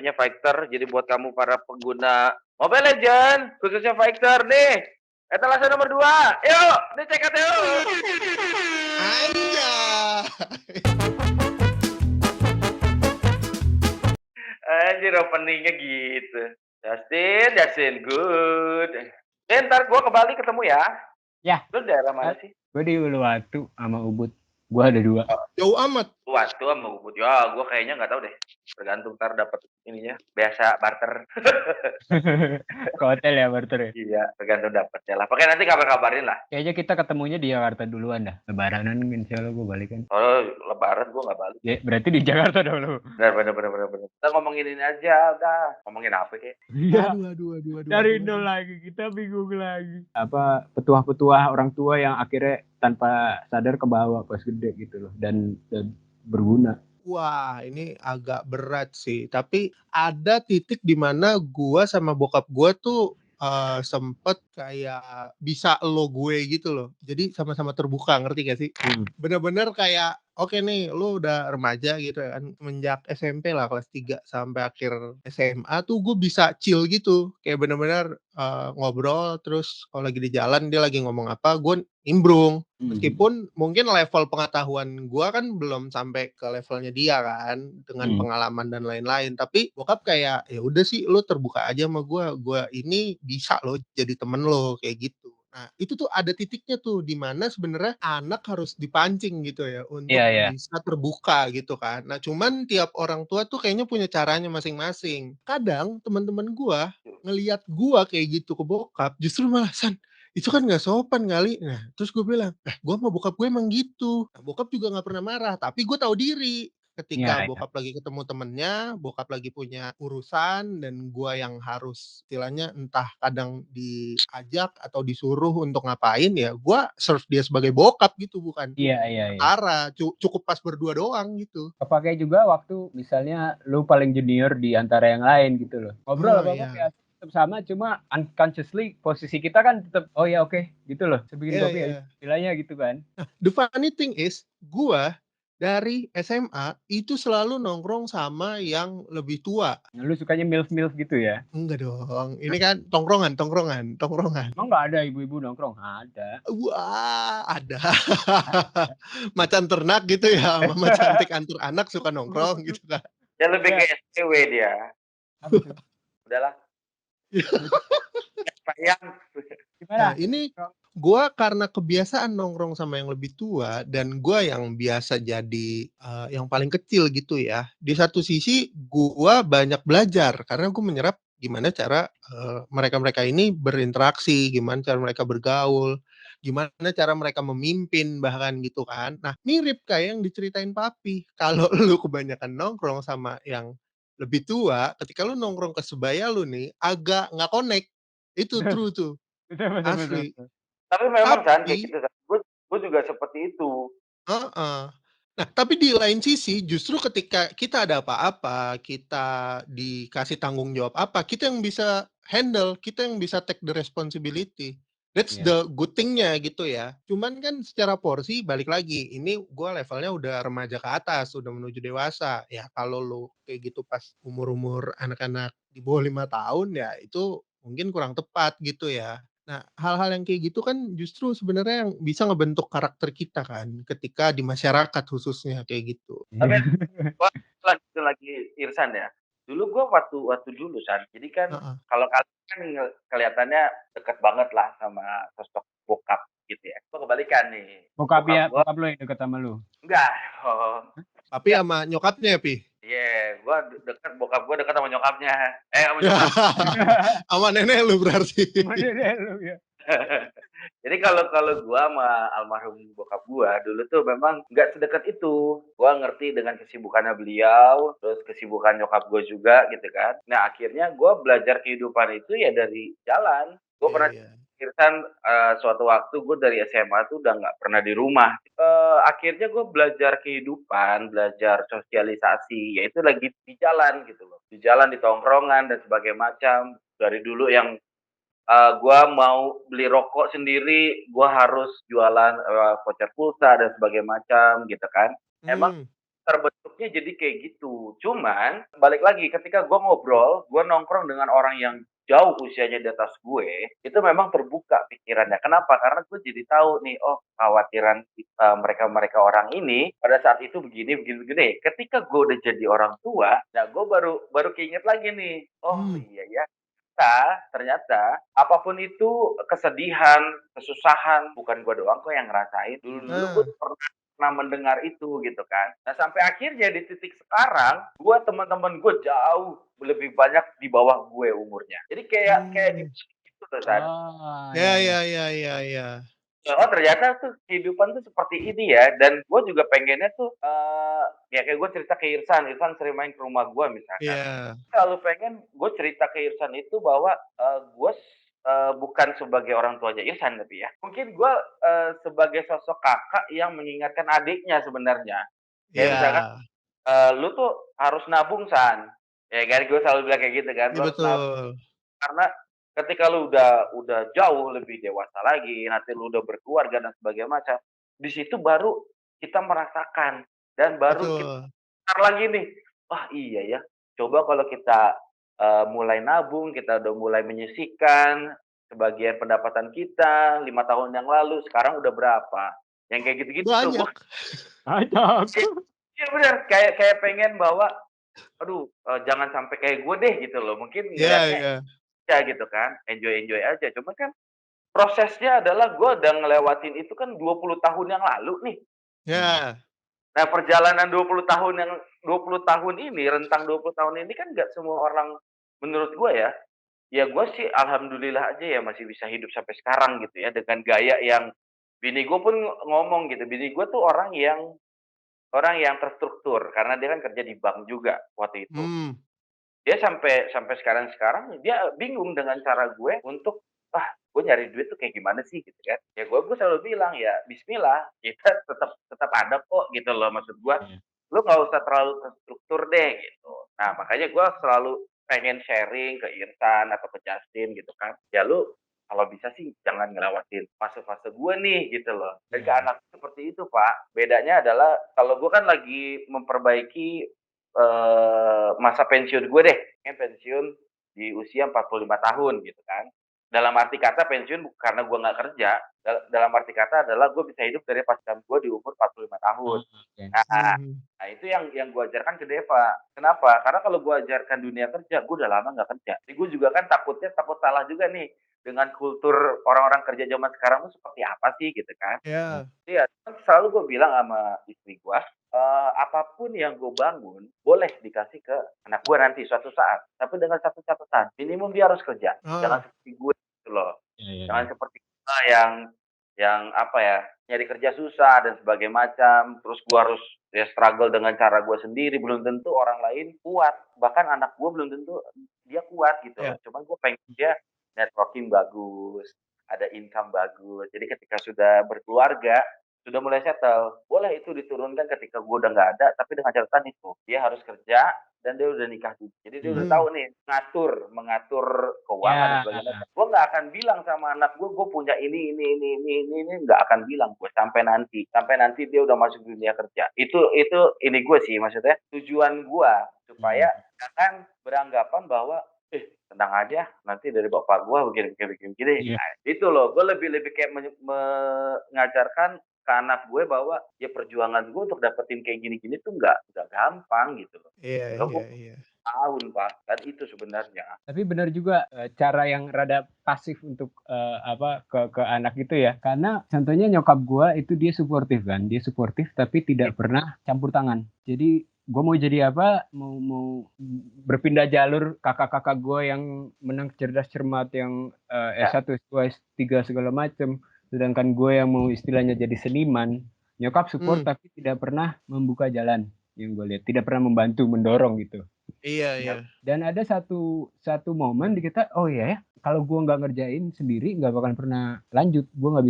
Nya Fighter. Jadi buat kamu para pengguna Mobile Legends, khususnya Fighter nih, etalase nomor 2. Yuk, dicekat yuk. Anjir openingnya gitu. Justin, good. Ntar gue ke Bali ketemu ya. Ya. Lu daerah mana sih? Gue di Uluwatu sama Ubud. Gue ada 2. Jauh amat. Uluwatu sama Ubud. Ya, gue kayaknya nggak tahu deh. Tergantung ntar dapat ininya. Biasa barter. Ke hotel ya barter ya? Iya, tergantung dapetnya lah. Pokoknya nanti kabarin lah. Kayaknya kita ketemunya di Jakarta duluan dah. Lebaranan insya Allah gue balik kan. Oh, lebaran gue nggak balik. Ya, berarti di Jakarta dulu. Benar. Kita ngomongin ini aja, udah. Ngomongin apa kek? Iya. Aduh. Dari nol lagi, kita bingung lagi. Apa petuah-petuah orang tua yang akhirnya tanpa sadar ke bawah pas gede gitu loh. Dan berguna. Wah, ini agak berat sih. Tapi ada titik di mana gua sama bokap gua tuh sempet kayak bisa lo gue gitu loh. Jadi sama-sama terbuka, ngerti gak sih? Bener-bener kayak oke nih, lu udah remaja gitu ya kan. Semenjak SMP lah kelas 3 sampai akhir SMA tuh gue bisa chill gitu. Kayak bener-bener ngobrol, terus kalau lagi di jalan dia lagi ngomong apa, gue nimbrung. Meskipun mungkin level pengetahuan gue kan belum sampai ke levelnya dia kan, dengan pengalaman dan lain-lain. Tapi bokap kayak ya udah sih, lu terbuka aja sama gue ini bisa lo jadi temen lo kayak gitu. Nah itu tuh ada titiknya tuh di mana sebenarnya anak harus dipancing gitu ya untuk bisa terbuka gitu kan. Nah cuman tiap orang tua tuh kayaknya punya caranya masing-masing. Kadang teman-teman gue ngelihat gue kayak gitu ke bokap justru malah San, itu kan nggak sopan kali. Nah terus gue bilang, gue sama bokap gue emang gitu. Nah, bokap juga nggak pernah marah, tapi gue tahu diri. Ketika bokap lagi ketemu temennya, bokap lagi punya urusan, dan gue yang harus istilahnya entah kadang diajak atau disuruh untuk ngapain, ya gue serve dia sebagai bokap gitu, bukan perkara. Cukup pas berdua doang gitu. Kepakai juga waktu misalnya lu paling junior di antara yang lain gitu loh. Ngobrol apa-apa kayak tetap sama, cuma unconsciously posisi kita kan tetap oh ya oke gitu loh. Sebikin kopi ya istilahnya gitu kan. Nah, the funny thing is, gue dari SMA itu selalu nongkrong sama yang lebih tua. Lu sukanya milf gitu ya? Enggak dong, ini kan tongkrongan. Emang nggak ada ibu-ibu nongkrong? Ada. Wah, ada. Macan ternak gitu ya, mama cantik antar anak suka nongkrong gitu kan. Ya lebih ke SPW dia. Udahlah. Nah, ini gue karena kebiasaan nongkrong sama yang lebih tua dan gue yang biasa jadi yang paling kecil gitu ya. Di satu sisi gue banyak belajar karena gue menyerap gimana cara mereka ini berinteraksi, gimana cara mereka bergaul, gimana cara mereka memimpin bahkan gitu kan. Nah, mirip kayak yang diceritain papi. Kalau lu kebanyakan nongkrong sama yang lebih tua, ketika lu nongkrong ke sebaya lu nih agak nggak connect. Itu true tuh. Asli. Tapi memang kan kayak gitu kan. Gue juga seperti itu. Nah, tapi di lain sisi justru ketika kita ada apa-apa, kita dikasih tanggung jawab apa, kita yang bisa handle, kita yang bisa take the responsibility. That's the good thing-nya gitu ya. Cuman kan secara porsi balik lagi, ini gue levelnya udah remaja ke atas, udah menuju dewasa. Ya kalau lo kayak gitu pas umur-umur anak-anak di bawah 5 tahun ya itu mungkin kurang tepat gitu ya. Nah, hal-hal yang kayak gitu kan justru sebenarnya yang bisa ngebentuk karakter kita kan, ketika di masyarakat khususnya kayak gitu. Tapi lagi Irsan ya. Dulu gue waktu dulu San. Jadi kan kalau kalian kan kelihatannya deket banget lah sama sosok bokap gitu ya. Gue kebalikan nih. Bokap lu yang deket sama lu? Enggak. Tapi sama nyokapnya ya, Pi? Iya, bokap gue dekat sama nyokapnya. Sama nyokap. Sama nenek lu berarti. Sama nenek lu ya. Jadi kalau gue sama almarhum bokap gue dulu tuh memang nggak sedekat itu. Gue ngerti dengan kesibukannya beliau, terus kesibukan nyokap gue juga gitu kan. Nah akhirnya gue belajar kehidupan itu ya dari jalan. Gue pernah Irsan suatu waktu gue dari SMA tuh udah nggak pernah di rumah. Akhirnya gue belajar kehidupan, belajar sosialisasi, yaitu lagi di jalan gitu loh. Di jalan, di tongkrongan dan sebagainya macam. Dari dulu yang gue mau beli rokok sendiri, gue harus jualan voucher pulsa dan sebagainya macam gitu kan. Emang terbentuknya jadi kayak gitu. Cuman balik lagi ketika gue ngobrol, gue nongkrong dengan orang yang jauh usianya di atas gue, itu memang terbuka pikirannya. Kenapa? Karena gue jadi tahu nih, oh khawatiran mereka-mereka orang ini pada saat itu begini, begini, begini. Ketika gue udah jadi orang tua, nah gue baru baru keinget lagi nih, oh Hmm. iya ya, ternyata apapun itu kesedihan, kesusahan, bukan gue doang kok yang ngerasain. Dulu-dulu gue Nah, pernah mendengar itu gitu kan. Nah sampai akhirnya di titik sekarang, teman-teman gue jauh lebih banyak di bawah gue umurnya. Jadi kayak kayak di mmm. gitu tuh San. Oh, Ya, ya ya. ya, ya, ya, ya. Oh ternyata tuh kehidupan tuh seperti ini ya. Dan gue juga pengennya tuh ya kayak gue cerita ke Irsan, Irsan sering main ke rumah gue misalkan. Iya. Selalu pengen gue cerita ke Irsan itu bahwa gue bukan sebagai orang tuanya Irsan tapi ya. Mungkin gue sebagai sosok kakak yang mengingatkan adiknya sebenarnya. Kayak misalkan, Iya. "Lu tuh harus nabung San." Ya kan, gue selalu bilang kayak gitu kan, Iya "Lu harus nabung." betul. Karena ketika lu udah jauh lebih dewasa lagi, nanti lu udah berkeluarga dan sebagainya macam, di situ baru kita merasakan dan baru kita Betul. sadar lagi nih, "Wah iya ya, coba kalau kita, mulai nabung, kita udah mulai menyisihkan sebagian pendapatan kita 5 tahun yang lalu, sekarang udah berapa?" Yang kayak gitu-gitu tuh, Banyak. wah Banyak. iya iya bener, kayak kayak pengen bawa, aduh, jangan sampai kayak gue deh gitu loh, mungkin Iya, ngelihatnya iya. ya gitu kan, enjoy-enjoy aja. Cuma kan prosesnya adalah gue udah ngelewatin itu kan 20 tahun yang lalu nih. Hmm. Ya. Nah perjalanan 20 tahun ini, rentang 20 tahun ini kan nggak semua orang menurut gue ya, ya gue sih alhamdulillah aja ya masih bisa hidup sampai sekarang gitu ya, dengan gaya yang bini gue pun ngomong gitu, bini gue tuh orang yang terstruktur, karena dia kan kerja di bank juga waktu itu. Mmm. Dia sampai sampai sekarang dia bingung dengan cara gue untuk, "Ah, gue nyari duit tuh kayak gimana sih?" Gitu kan. Ya gue selalu bilang, "Ya bismillah, kita tetap tetap ada kok," gitu loh maksud gue. Iya. "Lu nggak usah terlalu terstruktur deh," gitu. Nah, makanya gue selalu pengen sharing ke Irsan atau ke Justin gitu kan. "Ya lu kalau bisa sih jangan ngelewatin fase-fase gue nih," gitu loh. Dan ke Iya. anak seperti itu, Pak. Bedanya adalah kalau gue kan lagi memperbaiki masa pensiun gue deh, pensiun di usia 45 tahun gitu kan. Dalam arti kata pensiun karena gue nggak kerja, dalam arti kata adalah gue bisa hidup dari pasangan gue di umur 45 tahun. Oh, oke. Nah Mhm. nah itu yang gue ajarkan ke Deva. Kenapa? Karena kalau gue ajarkan dunia kerja, gue udah lama nggak kerja. Jadi gue juga kan takut salah juga nih, dengan kultur orang-orang kerja zaman sekarang tuh seperti apa sih gitu kan. Iya. Ya. Iya, kan selalu gue bilang sama istri gue, apapun yang gue bangun, boleh dikasih ke anak gue nanti suatu saat, tapi dengan satu catatan, minimum dia harus kerja. Jangan Oh. seperti gue gitu loh. Iya iya Jangan iya. seperti kita yang apa ya, nyari kerja susah dan sebagainya macam, terus gue harus ya struggle dengan cara gue sendiri, belum tentu orang lain kuat, bahkan anak gue belum tentu dia kuat gitu loh. Ya. Cuman gue pengen dia networking bagus, ada income bagus. Jadi ketika sudah berkeluarga, sudah mulai settle, boleh itu diturunkan ketika gue udah nggak ada, tapi dengan catatan itu, dia harus kerja dan dia udah nikah juga. Jadi dia udah Hmm. tahu Mhm. nih, mengatur keuangan dan Ya. sebagainya. Gue nggak akan bilang sama anak gue punya ini, nggak akan bilang gue sampai nanti dia udah masuk dunia kerja. Itu ini gue sih maksudnya tujuan gue supaya Hmm. jangan beranggapan bahwa tenang aja nanti dari bapak gue begini begini begini, begini. Iya. Nah, itu loh gue lebih lebih kayak mengajarkan ke anak gue bahwa ya perjuangan gue untuk dapetin kayak gini-gini tuh nggak gampang gitu loh. Iya, Lo iya, gue iya. tahun Pak, kan itu sebenarnya. Tapi benar juga, cara yang rada pasif untuk, apa, ke anak itu ya, karena contohnya nyokap gua itu dia suportif kan, dia suportif tapi tidak pernah campur tangan. Jadi gua mau jadi apa, mau mau berpindah jalur kakak-kakak gua yang menang cerdas cermat yang, Ya, S1, S2, S3 segala macem, sedangkan gue yang mau istilahnya jadi seniman, nyokap support Mmm. tapi tidak pernah membuka jalan yang gue lihat, tidak pernah membantu, mendorong gitu. Iya, ya, iya. Dan ada satu satu momen di kita, "Oh ya ya, kalau gue nggak ngerjain sendiri nggak bakalan pernah lanjut. Gue nggak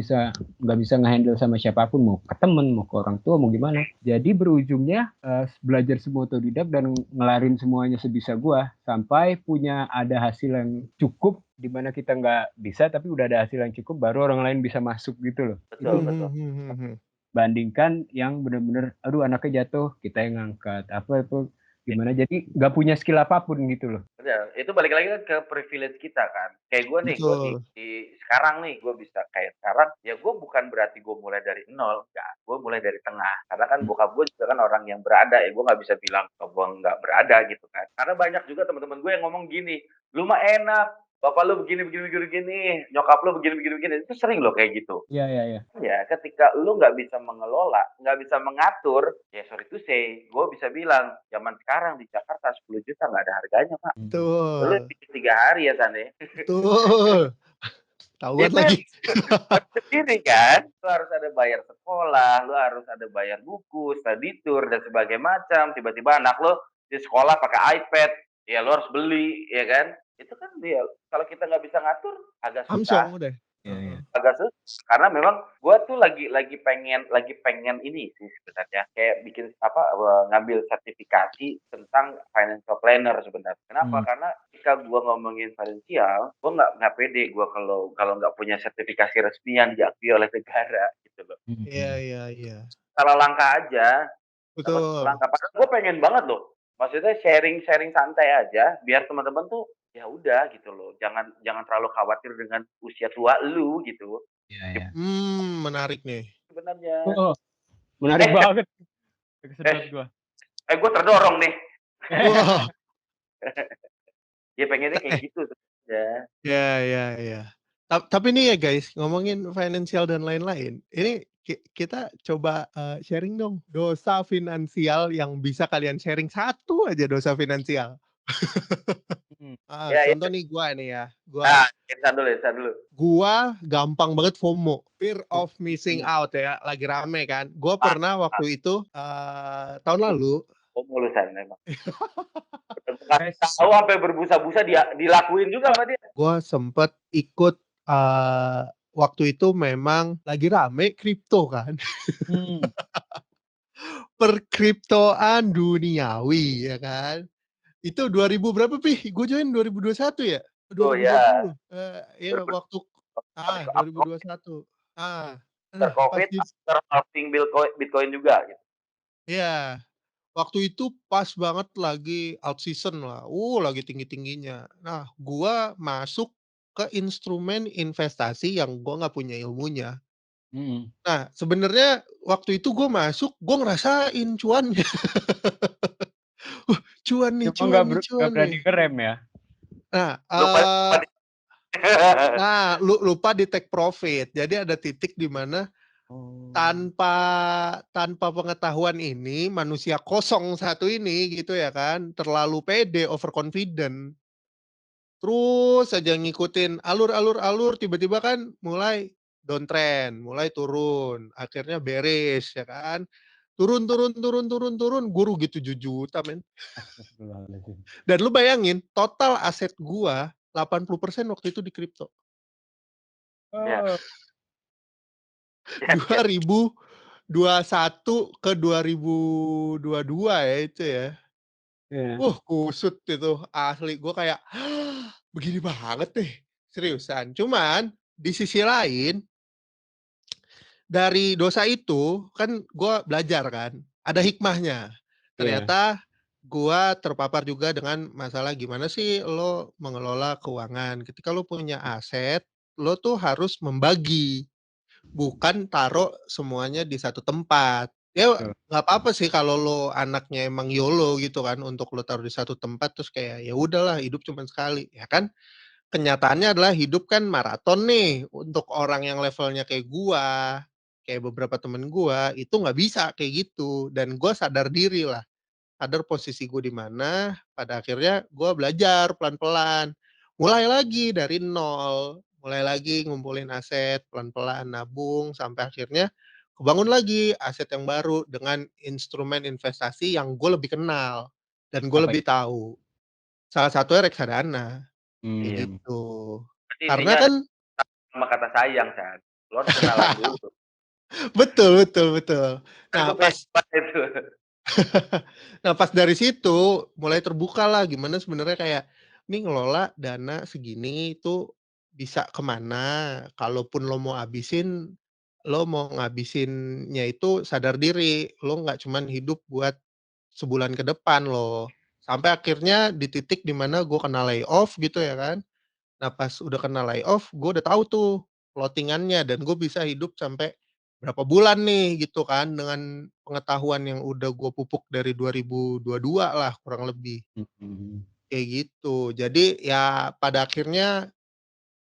bisa nge-handle sama siapapun, mau ke temen, mau ke orang tua, mau gimana." Jadi berujungnya, belajar semua otodidak dan ngelarin semuanya sebisa gue, sampai punya ada hasil yang cukup, di mana kita nggak bisa, tapi udah ada hasil yang cukup, baru orang lain bisa masuk gitu loh. betul Itu Mhm, betul. mhm, mhm. bandingkan yang bener-bener, aduh anaknya jatuh, kita yang ngangkat, apa itu, gimana, jadi nggak punya skill apapun gitu loh. Bener, itu balik lagi kan ke privilege kita kan. Kayak gue nih, gue Betul. di sekarang nih, gue bisa kayak sekarang, ya gue bukan berarti gue mulai dari nol, enggak. Gue mulai dari tengah. Karena kan bokap gue juga kan orang yang berada, ya gue nggak bisa bilang kalau gue nggak berada gitu kan. Karena banyak juga teman-teman gue yang ngomong gini, lu mah enak, bapak lu begini, begini, begini, begini, nyokap lu begini, begini, begini. Itu sering loh kayak gitu. Iya, iya, iya. Ya, ketika lu nggak bisa mengelola, nggak bisa mengatur, ya sorry to say, gue bisa bilang, zaman sekarang di Jakarta 10 juta nggak ada harganya, Pak. Lu Betul. pikir 3 hari ya, San, ya. Betul. Tahuan Itu lagi. sendiri kan, lu harus ada bayar sekolah, lu harus ada bayar buku, study tour, dan sebagainya macam. Tiba-tiba anak lu di sekolah pakai iPad, ya lu harus beli, ya kan. Itu kan dia, kalau kita nggak bisa ngatur, agak susah. Samsung udah. Iya, iya. Agak susah, karena memang gue tuh lagi pengen ini sih sebenarnya, kayak bikin apa, ngambil sertifikasi tentang financial planner sebenarnya. Kenapa? Karena ketika gue ngomongin finansial, gue nggak pede gue kalau kalau nggak punya sertifikasi resmi yang diakui oleh negara gitu loh. Iya, iya, iya. Salah langkah aja, salah Betul. langkah. Padahal gue pengen banget loh, maksudnya sharing-sharing santai aja, biar teman-teman tuh ya udah gitu loh, jangan jangan terlalu khawatir dengan usia tua lu gitu. Iya, iya. Menarik nih. Sebenarnya. Oh, menarik Eh, banget, eh, kesedot gua. gue terdorong nih. Wah. Ya pengennya kayak gitu ya. Ya, ya, ya. Tapi nih ya guys, ngomongin finansial dan lain-lain, ini kita coba sharing dong dosa finansial yang bisa kalian sharing, satu aja dosa finansial. Ya, Contoh ya. nih gua nih ya, Nah, insan dulu, insan dulu. gua gampang banget FOMO, fear of missing out ya, lagi rame kan. Gua Ah, pernah waktu itu tahun lalu. mulusan memang. Tahu sampai berbusa-busa dia dilakuin juga sama dia. Gua sempet ikut waktu itu memang lagi rame kripto kan. Perkriptoan duniawi ya kan. Itu 2000 berapa Pih? Gue join 2021 ya? Oh ya, 2020. Iya waktu 2021. after Pas COVID, di after halving Bitcoin juga gitu. iya, waktu itu pas banget lagi out season lah. Lagi tinggi-tingginya. Nah, gua masuk ke instrumen investasi yang gua nggak punya ilmunya. Nah, sebenarnya waktu itu gue masuk, gue ngerasain cuannya. Cuan nih, Cuma cuan nih, nggak cuan berani nih. ngerem ya? Nah, Lupa. lupa di take profit. Jadi ada titik di mana tanpa tanpa pengetahuan ini, manusia kosong satu ini gitu ya kan, terlalu pede, overconfident. Terus aja ngikutin alur, tiba-tiba kan mulai downtrend, mulai turun, akhirnya bearish ya kan. Turun, gua rugi 7 juta men. Astagfirullahaladzim. Dan lu bayangin total aset gua 80% waktu itu di kripto. Ya, Oh, ya, ya. 2021 ke 2022 ya itu ya. iya. Kusut itu asli, gua kayak, begini banget deh, seriusan. Cuman di sisi lain, dari dosa itu kan gua belajar kan, ada hikmahnya. Iya. Ternyata gua terpapar juga dengan masalah gimana sih lo mengelola keuangan. Ketika lo punya aset, lo tuh harus membagi, bukan taruh semuanya di satu tempat. Ya Betul. nggak apa-apa sih kalau lo anaknya emang YOLO gitu kan, untuk lo taruh di satu tempat terus kayak, ya udahlah hidup cuma sekali, ya kan. Kenyataannya adalah hidup kan maraton nih, untuk orang yang levelnya kayak gua, kayak beberapa temen gua, itu nggak bisa kayak gitu, dan gua sadar diri lah, sadar posisi gua di mana, pada akhirnya gua belajar pelan-pelan, mulai lagi dari nol, mulai lagi ngumpulin aset, pelan-pelan nabung, sampai akhirnya kebangun lagi aset yang baru dengan instrumen investasi yang gua lebih kenal, dan gua Apa lebih itu? tahu. Salah satunya reksadana. Kayak Iya. Mmm. gitu. Berarti Karena intinya kan sama kata sayang, San. Lo harus kenalan dulu. betul, betul, betul. Kan Nah gue pengen pas coba itu. nah pas dari situ mulai terbukalah gimana sebenarnya kayak, nih ngelola dana segini itu bisa kemana, kalaupun lo mau habisin lo mau ngabisinnya itu sadar diri, lo nggak cuman hidup buat sebulan ke depan lo. Sampai akhirnya di titik di mana gue kena layoff gitu ya kan. Nah pas udah kena layoff, gue udah tahu tuh plotting-annya dan gue bisa hidup sampai berapa bulan nih gitu kan, dengan pengetahuan yang udah gue pupuk dari 2022 lah kurang lebih, Mhm. kayak gitu. Jadi ya pada akhirnya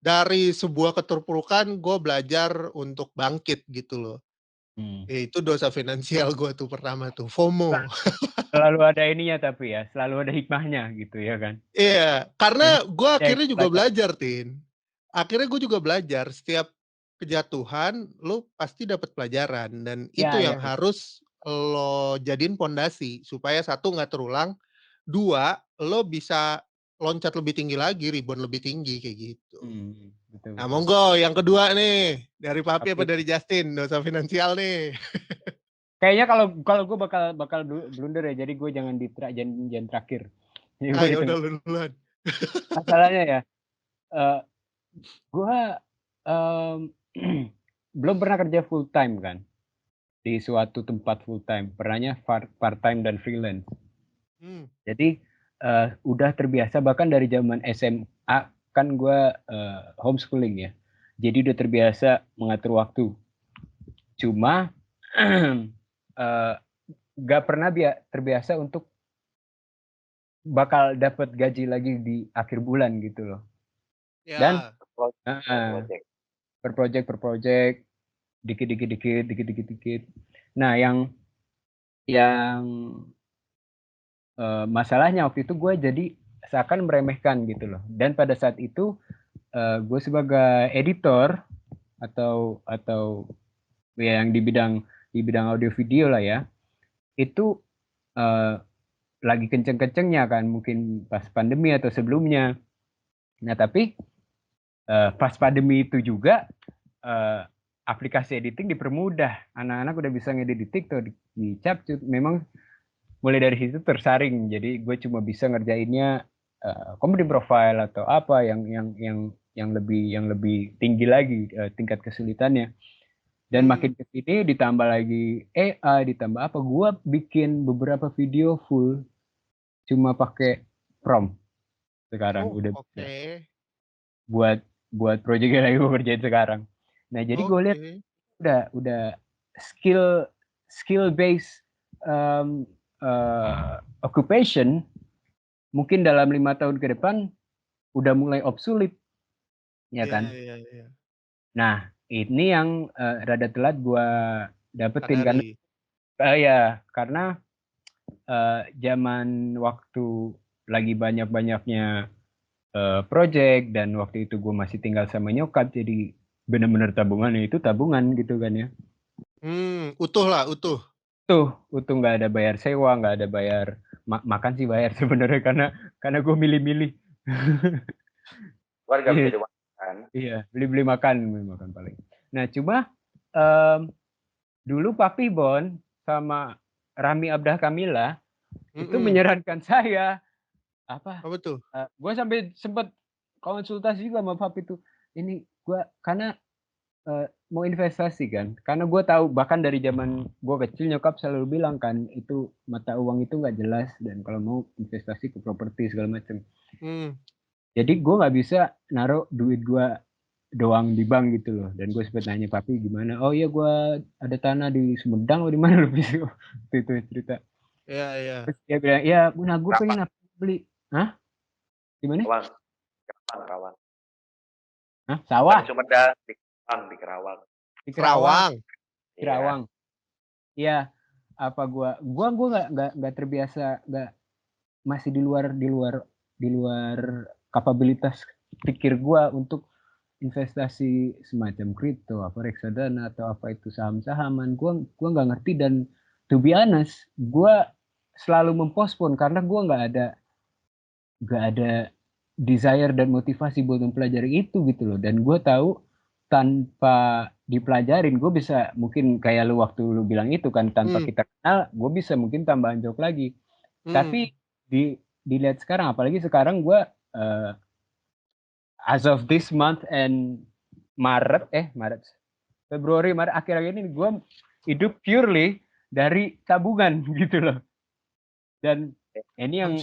dari sebuah keterpurukan gue belajar untuk bangkit gitu loh. Mmm. Ya itu dosa finansial gue tuh pertama tuh, FOMO. Selalu ada ininya tapi ya, selalu ada hikmahnya gitu ya kan? Iya, karena gue Ya akhirnya juga pelajaran. belajar, Tin. Akhirnya gue juga belajar setiap kejatuhan lu pasti dapat pelajaran dan itu Ya ya yang betul. harus lo jadiin pondasi supaya satu nggak terulang, 2 lo bisa loncat lebih tinggi lagi, rebound lebih tinggi kayak gitu. Betul Nah betul. monggo yang kedua nih, dari Papi apa Tapi dari Justin dosa finansial nih? kayaknya kalau kalau gue bakal bakal blunder ya, jadi gue jangan jangan jangan terakhir. Jadi Ah, gue di ya udah tengah. lu duluan. Masalahnya ya, eee, gue, mmm, belum pernah kerja full time kan, di suatu tempat full time, pernahnya part-time dan freelance. Mmm, Jadi, udah terbiasa bahkan dari zaman SMA kan gue, homeschooling ya. Jadi udah terbiasa mengatur waktu. Cuma, eee, nggak pernah terbiasa untuk bakal dapat gaji lagi di akhir bulan gitu loh. Dan ya, Per heeh, project. per project, dikit. Nah yang, masalahnya waktu itu gue jadi seakan meremehkan gitu loh. Dan pada saat itu, gue sebagai editor atau ya yang di bidang audio video lah ya, itu, eee, lagi kenceng-kencengnya kan mungkin pas pandemi atau sebelumnya. Nah tapi, pas pandemi itu juga, eee, aplikasi editing dipermudah, anak-anak udah bisa ngedit di TikTok, di Capcut, memang mulai dari situ tersaring. Jadi gue cuma bisa ngerjainnya, comedy profile atau apa yang lebih tinggi lagi, tingkat kesulitannya. Dan mmm, makin ke sini ditambah lagi AI, ditambah apa, gua bikin beberapa video full cuma pakai prompt sekarang oh udah bisa. oke, Buat buat project yang lagi gua kerjain sekarang. Nah, jadi gua lihat oke. udah skill skill base, mmm, occupation mungkin dalam 5 tahun ke depan udah mulai obsolete, ya Iya kan? iya iya, Nah, ini yang, rada telat gua dapetin karena sadari. ya, karena zaman waktu lagi banyak-banyaknya, project dan waktu itu gue masih tinggal sama nyokap, jadi bener-bener tabungannya itu tabungan gitu kan ya. Utuh lah, utuh. Tuh, untung nggak ada bayar sewa, nggak ada bayar makan sih bayar sebenarnya karena gue milih-milih. Keluarga Iya bisa dimakan. iya, beli makan paling. Nah cuma, mmm, dulu Papi Bon sama Rami Abdah Kamila itu Mhm, menyarankan saya, apa, apa tuh? gua sampai sempet konsultasi juga sama papi tuh, ini gua karena, mau investasi kan, karena gua tahu bahkan dari zaman gua kecil nyokap selalu bilang kan, itu mata uang itu nggak jelas dan kalau mau investasi ke properti segala macam. Mmm, Jadi gua nggak bisa naruh duit gua doang di bank gitu loh, dan gue sempet nanya papi gimana, "Oh iya gua ada tanah di Sumedang apa di mana," lu gitu, waktu itu cerita. iya iya. Terus dia bilang, "Ya, nah gue Kerawang, pengen beli." Hah? Gimana? Kerawang, Kerawang, Kerawang. Hah? Bukan di Sawah? Sumedang, di Kerawang, di Kerawang. Di Kerawang Kerawang? Iya. Kerawang. Iya, apa gua nggak terbiasa, masih di luar kapabilitas pikir gua untuk investasi semacam kripto, apa reksadana atau apa itu saham-sahaman, gua nggak ngerti dan to be honest, gua selalu mempospon karena gua nggak ada desire dan motivasi buat mempelajari itu gitu loh, dan gue tahu tanpa dipelajarin gue bisa mungkin kayak lu waktu lu bilang itu kan, tanpa Mmm, kita kenal gue bisa mungkin tambah anjlok lagi. mmm, Tapi dilihat sekarang, apalagi sekarang gue, eee, as of this month and Maret Februari, Maret, akhir-akhir ini gue hidup purely dari tabungan gitu loh. Dan ini yang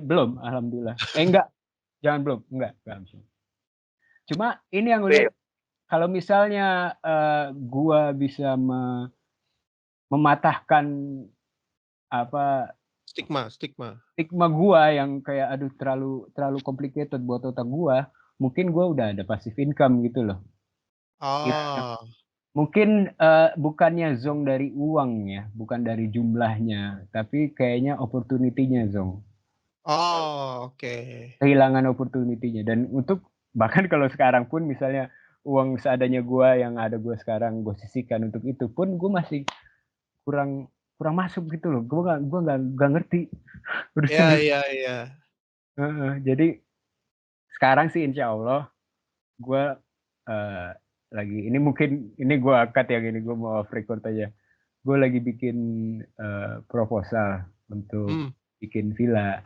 belum, alhamdulillah. Enggak, jangan belum, enggak langsung. Cuma ini yang unik, kalau misalnya gua bisa mematahkan apa stigma gua yang kayak aduh terlalu complicated buat otak gua, mungkin gua udah ada passive income gitu loh. Mungkin bukannya zong dari uang ya, bukan dari jumlahnya, tapi kayaknya opportunity-nya zong. Oke. Kehilangan opportunity-nya, dan untuk bahkan kalau sekarang pun misalnya uang seadanya gua yang ada gua sekarang gua sisihkan untuk itu pun gua masih kurang masuk gitu loh. Gua nggak ngerti urusan duit. Iya. Jadi sekarang sih insya Allah gua lagi ini mungkin ini gua angkat ya gini, gua mau off record aja. Gua lagi bikin proposal untuk bikin villa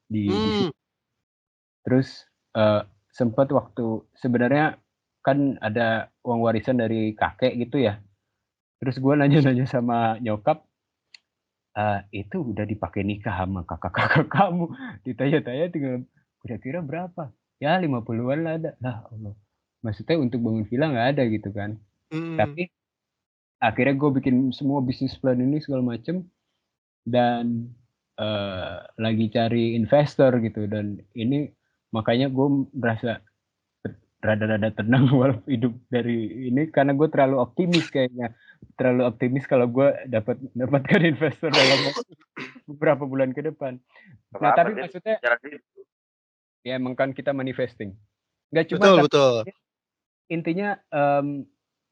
di sini. Terus sempat waktu sebenarnya kan ada uang warisan dari kakek gitu ya. Terus gue nanya-nanya sama nyokap, itu udah dipakai nikah sama kakak-kakak kamu. Ditanya-tanya tinggal kira-kira berapa? Ya 50-an lah ada. Lah Allah. Maksudnya untuk bangun villa nggak ada gitu kan. Tapi akhirnya gue bikin semua bisnis plan ini segala macem. Dan lagi cari investor gitu. Dan ini makanya gue merasa rada-rada tenang walau hidup dari ini karena gue terlalu optimis kayaknya, kalau gue dapatkan investor dalam beberapa bulan ke depan. Nah tapi maksudnya ya emang kan kita manifesting, nggak cuma betul. Intinya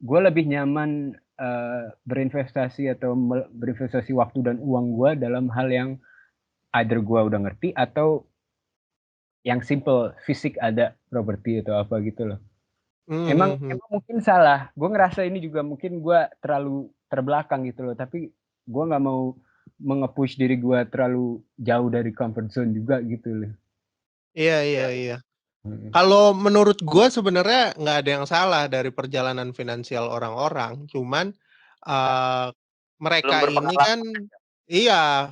gue lebih nyaman berinvestasi waktu dan uang gue dalam hal yang either gue udah ngerti atau yang simple, fisik ada properti atau apa gitu loh. Emang mungkin salah. Gue ngerasa ini juga mungkin gue terlalu terbelakang gitu loh. Tapi gue nggak mau nge-push diri gue terlalu jauh dari comfort zone juga gitu loh. Iya. Kalau menurut gue sebenarnya nggak ada yang salah dari perjalanan finansial orang-orang. Cuman mereka ini kan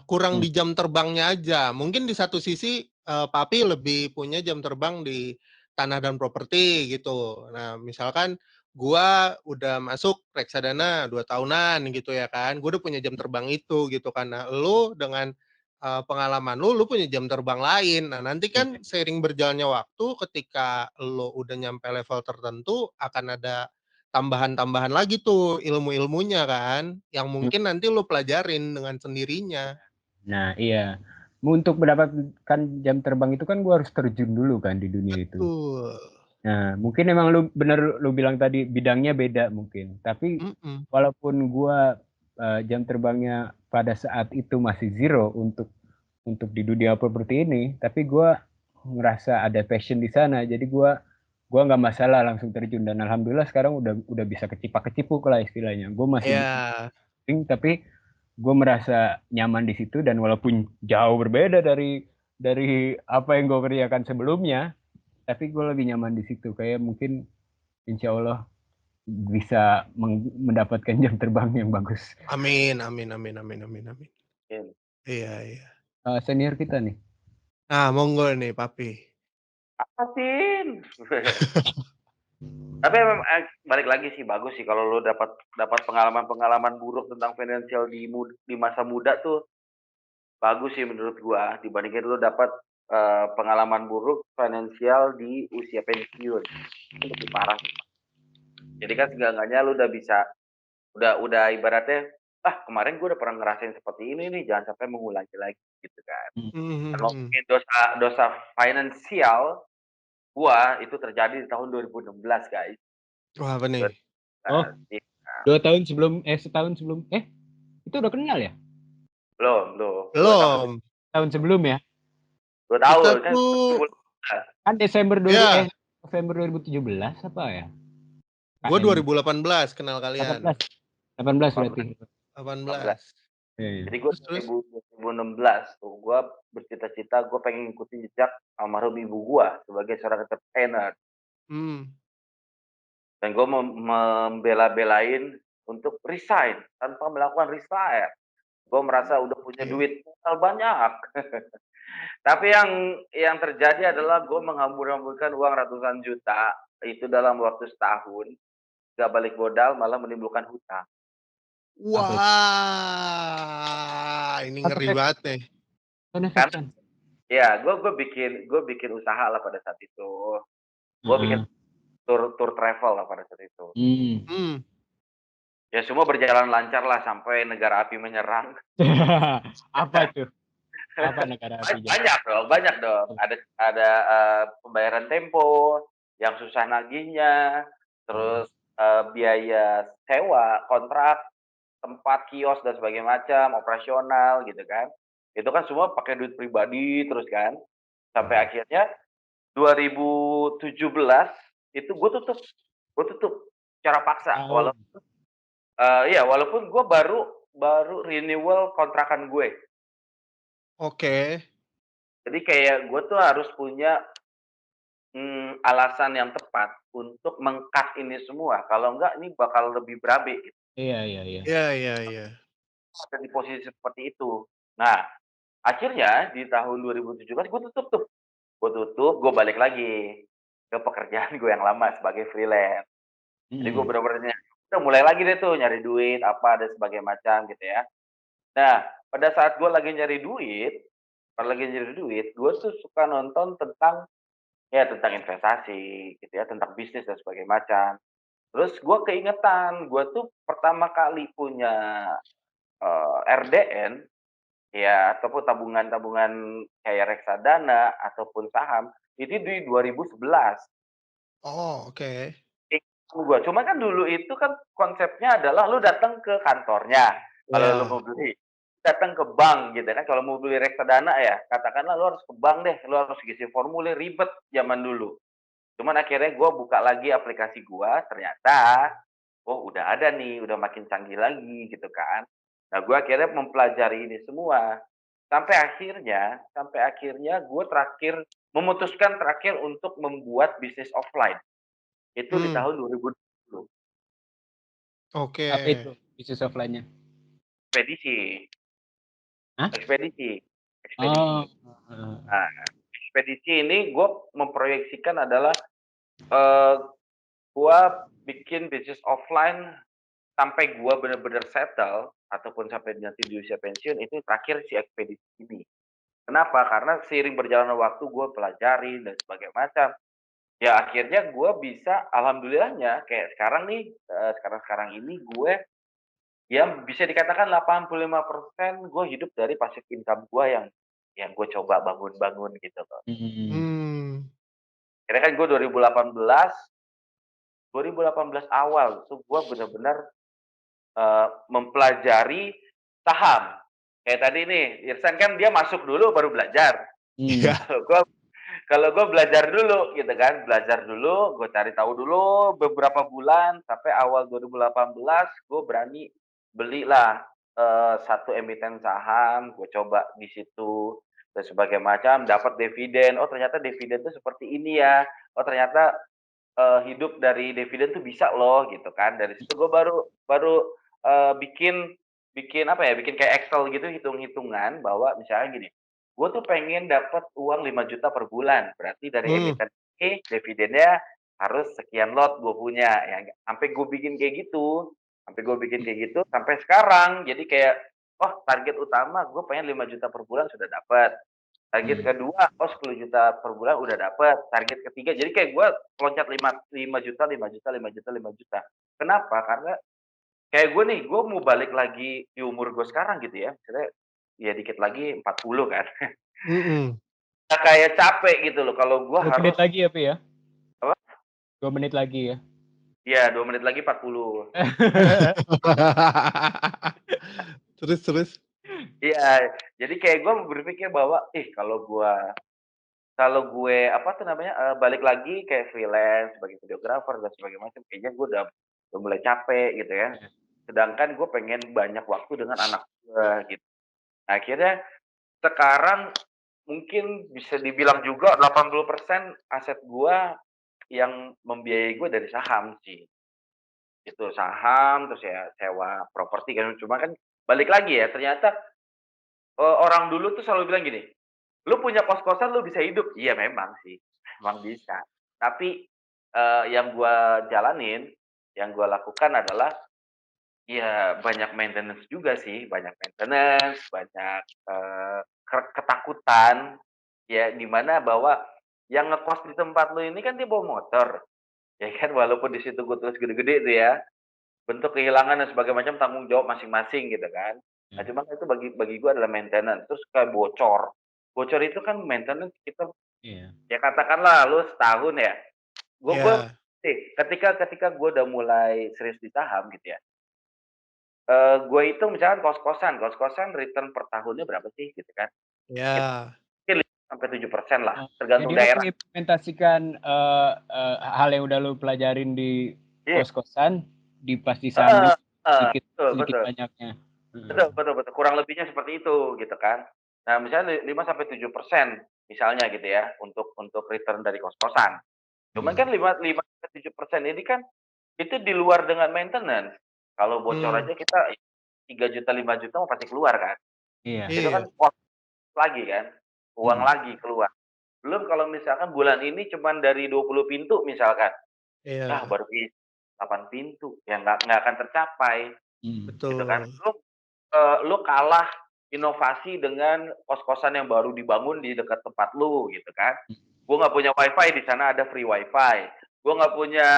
kurang di jam terbangnya aja. Mungkin di satu sisi Papi lebih punya jam terbang di tanah dan properti gitu. Nah, misalkan gua udah masuk reksadana 2 tahunan gitu ya kan. Gua udah punya jam terbang itu gitu kan. Nah, lu dengan pengalaman lu punya jam terbang lain. Nah, nanti kan seiring berjalannya waktu ketika lu udah nyampe level tertentu akan ada tambahan-tambahan lagi tuh ilmu-ilmunya kan, yang mungkin nanti lu pelajarin dengan sendirinya. Nah, iya. Untuk mendapatkan jam terbang itu kan gue harus terjun dulu kan di dunia itu. Betul. Nah, mungkin emang lu bilang tadi bidangnya beda mungkin. Tapi walaupun gue jam terbangnya pada saat itu masih zero untuk di dunia properti ini, tapi gue ngerasa ada passion di sana. Jadi gue nggak masalah langsung terjun, dan alhamdulillah sekarang udah bisa kecipak-kecipuk lah istilahnya. Gue masih tapi gue merasa nyaman di situ, dan walaupun jauh berbeda dari apa yang gue kerjakan sebelumnya, tapi gue lebih nyaman di situ. Kayak mungkin insya Allah bisa mendapatkan jam terbang yang bagus. Amin. Iya. Senior kita nih. Nah, monggo nih Papi. Apa sih? Tapi memang balik lagi sih, bagus sih kalau lo dapat pengalaman buruk tentang finansial di masa muda tuh, bagus sih menurut gua dibandingin lo dapat pengalaman buruk finansial di usia pensiun. Itu lebih parah. Jadi kan seenggaknya lo udah bisa udah ibaratnya kemarin gue udah pernah ngerasain seperti ini nih, jangan sampai mengulangi lagi gitu kan. Kalau mungkin dosa finansial gua itu terjadi di tahun 2016 guys. Wah, apa nih? Setahun sebelum itu udah kenal ya? Belum. Tahun sebelum ya? 2 tahun kan Desember November 2017 apa ya? Gue 2018 kenal kalian. 18 berarti. 18. Jadi gue 2016 tuh gue bercita-cita gue pengen ngikutin jejak almarhum ibu gue sebagai seorang entrepreneur. dan gue membela-belain untuk resign tanpa melakukan retire. Gue merasa udah punya Oke. duit banyak. Tapi yang terjadi adalah gue menghambur-hamburkan uang ratusan juta itu dalam waktu setahun, gak balik modal malah menimbulkan hutang. Apa itu? Wah, ini Apa ngeri Feb? banget nih. Sana Feb, Kan san. ya gue bikin usaha lah pada saat itu. Gue bikin Heeh. tur travel lah pada saat itu. Mmm. Hmm. Ya semua berjalan lancar lah sampai negara api menyerang. Apa itu? Apa negara apinya? Banyak dong. Ada, pembayaran tempo, yang susah nagihnya, Heeh. terus, biaya sewa, kontrak, tempat kios dan sebagainya macam, operasional gitu kan. Itu kan semua pakai duit pribadi terus kan. Sampai Heeh. akhirnya 2017 itu gue tutup secara paksa. Setahun. Iya, walaupun gue baru baru renewal kontrakan gue. Oke. Jadi kayak gue tuh harus punya alasan yang tepat untuk meng-cut ini semua, kalau enggak ini bakal lebih berabe gitu, Iya iya iya. Iya iya iya. ada di posisi seperti itu. Nah, akhirnya di tahun 2017 gue tutup tuh, gue balik lagi ke pekerjaan gue yang lama sebagai freelance. Jadi gue Mhm. bener-bener udah mulai lagi deh tuh nyari duit, apa dan sebagainya macam gitu ya. Nah, pada saat gue lagi nyari duit, gue tuh suka nonton tentang ya tentang investasi gitu ya, tentang bisnis dan sebagainya macam. Terus gue keingetan, gue tuh pertama kali punya, RDN, ya ataupun tabungan-tabungan kayak reksadana ataupun saham, itu di 2011. Oh, oke. Cuma kan dulu itu kan konsepnya adalah lu datang ke kantornya, kalau lu Iya. mau beli, datang ke bank gitu kan, kalau mau beli reksadana ya, katakanlah lu harus ke bank deh, lu harus ngisi formulir, ribet zaman dulu. Cuman akhirnya gue buka lagi aplikasi gue, ternyata oh udah ada nih, udah makin canggih lagi gitu kan. Nah gue akhirnya mempelajari ini semua, sampai akhirnya gue memutuskan terakhir untuk membuat bisnis offline, itu di Hmm. tahun 2020. Oke. Apa itu bisnis offline-nya? Ekspedisi Hah? ekspedisi ekspedisi. Oh, heeh. Nah, ekspedisi ini gue memproyeksikan adalah, eee, gue bikin bisnis offline sampai gua bener-bener settle, ataupun sampai nanti di usia pensiun, itu terakhir si ekspedisi ini. Kenapa? Karena seiring berjalannya waktu gue pelajari dan sebagainya macam, ya akhirnya gue bisa alhamdulillahnya kayak sekarang nih, sekarang-sekarang ini gue ya bisa dikatakan 85% gue hidup dari passive income gue yang gue coba bangun-bangun gitu loh. Mhm. Hmm. Karena kan gue 2018 awal tuh gue bener-bener, mempelajari saham. Kayak tadi nih, Irsan kan dia masuk dulu baru belajar. Mmm. Iya. Kalau gue belajar dulu gitu kan, belajar dulu, gue cari tahu dulu beberapa bulan sampai awal 2018 gue berani belilah, 1 emiten saham, gue coba di situ dan sebagainya macam, dapat dividen, oh ternyata dividen tuh seperti ini ya, oh ternyata, hidup dari dividen tuh bisa loh gitu kan. Dari situ gue baru baru, bikin bikin apa ya, bikin kayak Excel gitu hitung-hitungan bahwa misalnya gini, gue tuh pengen dapat uang 5 juta per bulan, berarti dari Hmm. emiten ini dividennya harus sekian lot gue punya, ya sampai gue bikin kayak gitu, sampai sekarang. Jadi kayak, oh target utama gue pengen 5 juta per bulan sudah dapat. Target Mhm. kedua, oh 10 juta per bulan udah dapet. Target ketiga, jadi kayak gue loncat 5 juta, 5 juta, 5 juta, 5 juta. Kenapa? Karena kayak gue nih, gue mau balik lagi di umur gue sekarang gitu ya, misalnya ya dikit lagi 40 kan. Mhm. Udah kayak capek gitu loh kalau gue 2 menit harus lagi ya, Pi, ya? apa, 2 menit lagi ya? iya 2 menit lagi 40. Terus terus? Iya, jadi kayak gue berpikir bahwa, ih kalau gue apa tuh namanya, balik lagi kayak freelance sebagai videographer dan sebagainya macam, kayaknya gue udah mulai capek gitu ya. Iya. Sedangkan gue pengen banyak waktu dengan anak gue gitu. Nah, akhirnya sekarang mungkin bisa dibilang juga 80% aset gue yang membiayai gue dari saham sih. Itu saham, terus ya sewa properti kan, cuma kan balik lagi ya, ternyata, orang dulu tuh selalu bilang gini, "Lu punya kos-kosan lu bisa hidup." Iya memang sih, memang bisa. Tapi, yang gua jalanin, yang gua lakukan adalah, ya banyak maintenance juga sih, banyak maintenance, banyak, ketakutan, ya di mana bahwa yang ngekos di tempat lu ini kan dia bawa motor, ya kan, walaupun di situ gua tulis gede-gede tuh ya, bentuk kehilangan dan sebagainya macam tanggung jawab masing-masing gitu kan. Nah, Mmm, cuman itu bagi gua adalah maintenance, terus kayak bocor. Bocor itu kan maintenance kita iya. ya katakanlah lu setahun ya, gua Iya, ketika ketika gua udah mulai serius di saham gitu ya, gua hitung misalkan kos-kosan return per tahunnya berapa sih gitu kan, itu iya. mungkin 5-7% lah, Oh, jadi tergantung lo daerah. mengimplementasikan, hal yang udah lo pelajarin di Iya, kos-kosan, pas di saham heeh juga heeh, sedikit betul sedikit betul. banyaknya? Heeh. Betul betul betul, kurang lebihnya seperti itu, gitu kan. Nah, misalnya 5-7% misalnya gitu ya, untuk return dari kos-kosan. Cuman kan Mmm, 5-7% ini kan, itu di luar dengan maintenance. Kalau bocor Mmm, aja kita 3 juta 5 juta mah pasti keluar kan. iya. Itu kan iya, cost lagi kan, uang Mhm. lagi keluar. Belum kalau misalkan bulan ini cuman dari 20 pintu misalkan, ah iya, baru 8 pintu, ya nggak akan tercapai, Mmm. gitu kan. betul. Lu kalah inovasi dengan kos-kosan yang baru dibangun di dekat tempat lu gitu kan. Gua nggak punya WiFi, di sana ada free WiFi. Gua nggak punya,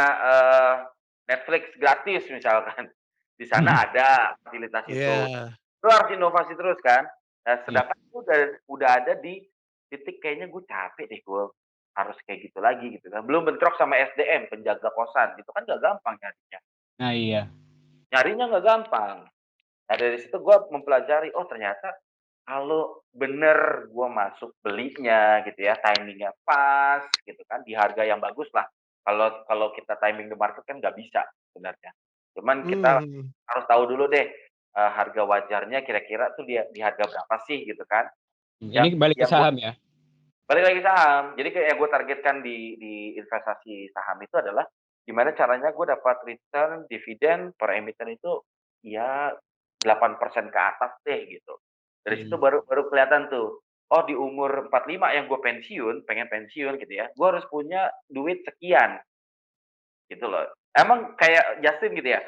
Netflix gratis misalkan, di sana ada fasilitas itu. Iya, Lu harus inovasi terus kan. Nah, Iya. sedangkan gua udah ada di titik kayaknya gue capek deh gua harus kayak gitu lagi gitu kan. Belum bentrok sama SDM, penjaga kosan, itu kan nggak gampang nyarinya. Nah, iya. Nyarinya nggak gampang. Nah, dari situ gue mempelajari, oh ternyata kalau bener gue masuk belinya gitu ya, timing-nya pas gitu kan, di harga yang bagus lah. Kalau kalau kita timing the market kan nggak bisa sebenarnya. Cuman kita mhm, harus tahu dulu deh, harga wajarnya kira-kira tuh di harga berapa sih gitu kan. Ini Yang balik ke yang gue saham ya? balik lagi saham. Jadi kayak yang gue targetkan di investasi saham itu adalah gimana caranya gue dapat return dividen per emiten itu ya 8% ke atas deh gitu. Dari situ Mhm. baru baru kelihatan tuh, oh di umur 45 yang gue pensiun, pengen pensiun gitu ya, gue harus punya duit sekian gitu loh. Emang kayak Justin gitu ya,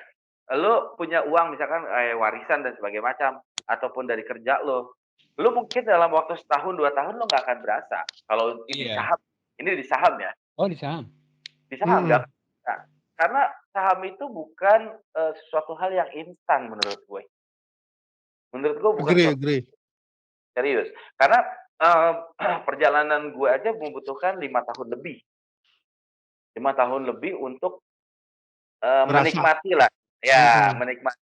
lu punya uang misalkan, warisan dan sebagainya macam, ataupun dari kerja lu mungkin dalam waktu setahun, 2 tahun lu nggak akan berasa. Kalau di Iya. saham, ini di saham ya, Oh, di saham? di saham nggak mhm, akan berasa. Karena saham itu bukan, sesuatu hal yang instan menurut gue. Menurut gue bukan agree sesuatu agree. serius. Karena, eee, perjalanan gue aja membutuhkan 5 tahun lebih, 5 tahun lebih untuk, Merasa, menikmatilah, ya mhm, menikmati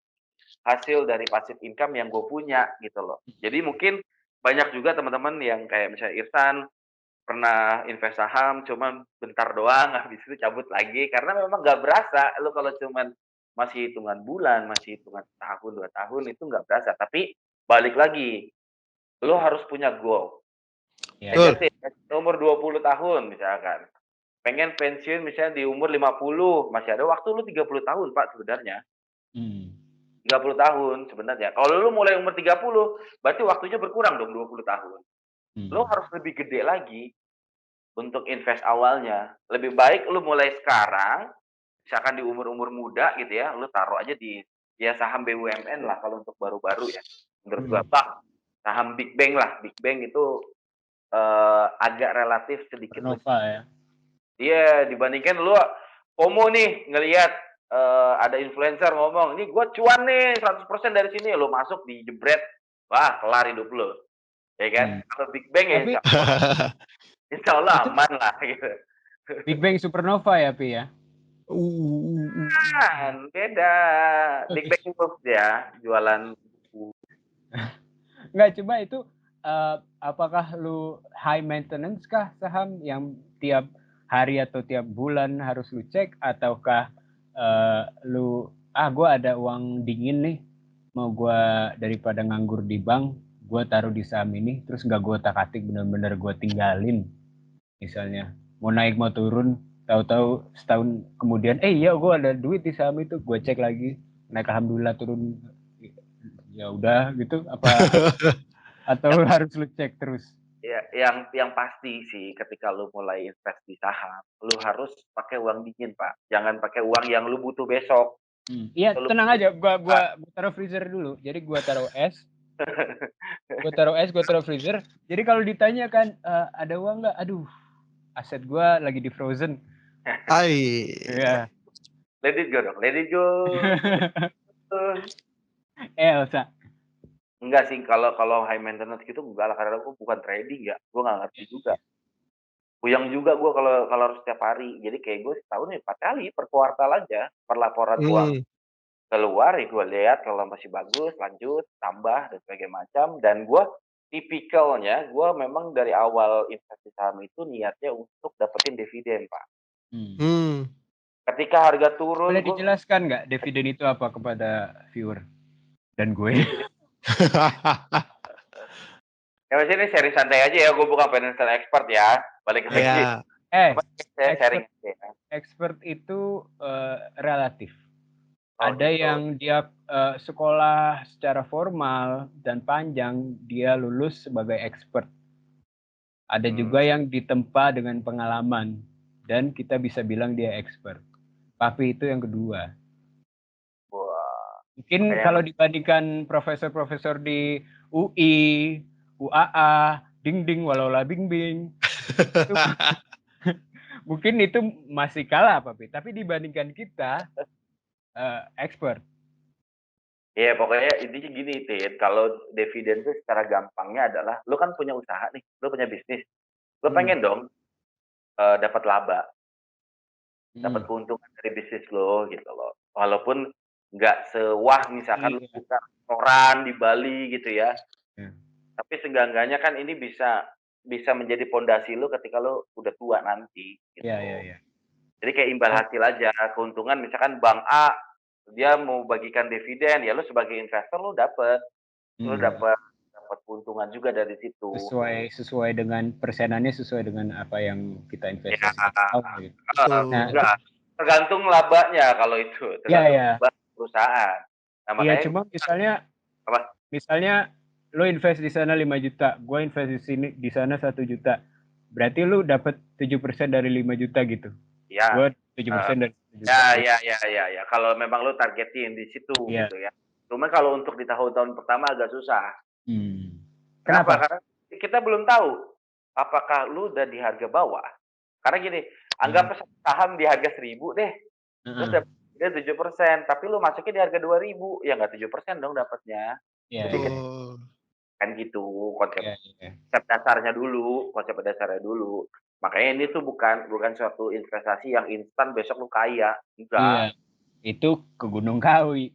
hasil dari passive income yang gue punya gitu loh. Jadi mungkin banyak juga teman-teman yang kayak misalnya Irsan pernah invest saham cuman bentar doang habis itu cabut lagi karena memang nggak berasa lu kalau cuman masih hitungan bulan, masih hitungan tahun, 2 tahun itu nggak berasa. Tapi balik lagi, lu harus punya goal. Iya, Kayak iya. betul, Justin, umur 20 tahun misalkan, pengen pensiun misalnya di umur 50, masih ada waktu lu 30 tahun Pak sebenarnya. Mmm. 30 tahun sebenarnya. Kalau lu mulai umur 30, berarti waktunya berkurang dong 20 tahun. Lu Mhm. harus lebih gede lagi untuk invest awalnya. Lebih baik lu mulai sekarang, misalkan di umur-umur muda gitu ya, lu taruh aja di ya saham BUMN lah kalau untuk baru-baru ya. Menurut gua, mhm, saham Big Bang lah. Big Bang itu, agak relatif sedikit lebih Supernova ya? iya, dibandingkan lu FOMO nih ngelihat, ada influencer ngomong, "Ini gua cuan nih 100% dari sini." Lu masuk dijebret, wah kelar hidup lu, ya kan. Mmm. Kalau Big Bang ya Tapi Insyaallah itu aman lah gitu. Big Bang Supernova ya, Pi, ya? Kan beda, Big Bang itu ya, jualan buku. Enggak, coba itu, apakah lu high maintenance kah saham yang tiap hari atau tiap bulan harus lu cek ataukah, lu, "Ah, gua ada uang dingin nih, mau gua daripada nganggur di bank, gua taruh di saham ini, terus nggak gua otak-atik bener-bener gua tinggalin." Misalnya, mau naik mau turun. tahu-tahu setahun kemudian, iya gue ada duit di saham itu, gue cek lagi, naik alhamdulillah, turun ya udah gitu, apa atau harus lu cek terus? Ya, yang pasti sih ketika lu mulai invest di saham, lu harus pakai uang dingin, Pak. Jangan pakai uang yang lu butuh besok. Iya, Lu tenang aja, gua taruh freezer dulu. Jadi gua taruh es, gua taruh freezer. Jadi kalau ditanya kan, ada uang nggak? Aduh, aset gua lagi di frozen. Hai. Iya. let it go dong, let it go. Elsa. Enggak sih, kalau high maintenance gitu enggak lah, karena aku bukan trading ya, gue nggak ngerti juga. Puyeng juga gue kalau harus setiap hari. Jadi kayak gue setahun ya 4 kali per kuartal aja, per laporan keuangan keluar ya gue lihat kalau masih bagus, lanjut, tambah dan sebagainya macam. Dan gue tipikalnya, gue memang dari awal investasi saham itu niatnya untuk dapetin dividen, Pak. Ketika harga turun, Boleh dijelaskan nggak dividen itu apa kepada viewer dan gue? dividen. Ya Mas, ini sharing santai aja ya, gue bukan financial expert ya. Balik lagi. Saya sharing aja ya. Expert itu relatif. Oh, Ada gitu. yang dia sekolah secara formal dan panjang, dia lulus sebagai expert. Ada juga yang ditempa dengan pengalaman dan kita bisa bilang dia expert. Tapi itu yang kedua. Wah. Mungkin kalau dibandingkan profesor-profesor di UI, UAA, ding walaulah bing, mungkin itu masih kalah, tapi dibandingkan kita expert. Iya, pokoknya intinya gini, Tit. Kalau dividen itu secara gampangnya adalah, lu kan punya usaha nih, lu punya bisnis. Lu pengen dong dapat laba, dapat keuntungan dari bisnis lo gitu loh. Walaupun nggak sewah misalkan lu buka restoran di Bali gitu ya. Tapi seenggak-enggaknya kan ini bisa menjadi pondasi lu ketika lu udah tua nanti gitu. Iya. Jadi kayak imbal hasil aja, keuntungan misalkan bank A dia mau bagikan dividen, ya lu sebagai investor lu dapat keuntungan juga dari situ. Sesuai dengan persenannya, sesuai dengan apa yang kita investasikan. Ya, enggak, tergantung labanya kalau itu, tergantung laba perusahaan. Nah, Iya, makanya cuma misalnya lo invest di sana 5 juta, gue invest di sana 1 juta. Berarti lu dapat 7% dari 5 juta gitu. ya. Gue 7% dari 1 juta. Ya. Kalau memang lu targetin di situ gitu ya. Cuma kalau untuk di tahun-tahun pertama agak susah. Kenapa? Karena kita belum tahu apakah lu udah di harga bawah. Karena gini, anggap saham di harga 1.000 deh. Terus dapatnya 7%, tapi lu masuknya di harga 2.000, ya nggak 7% dong dapatnya. Lebih kecil. Kan gitu konsep dasarnya dulu, Makanya ini tuh bukan suatu investasi yang instan besok lu kaya, enggak. Iya, itu ke Gunung Kawi.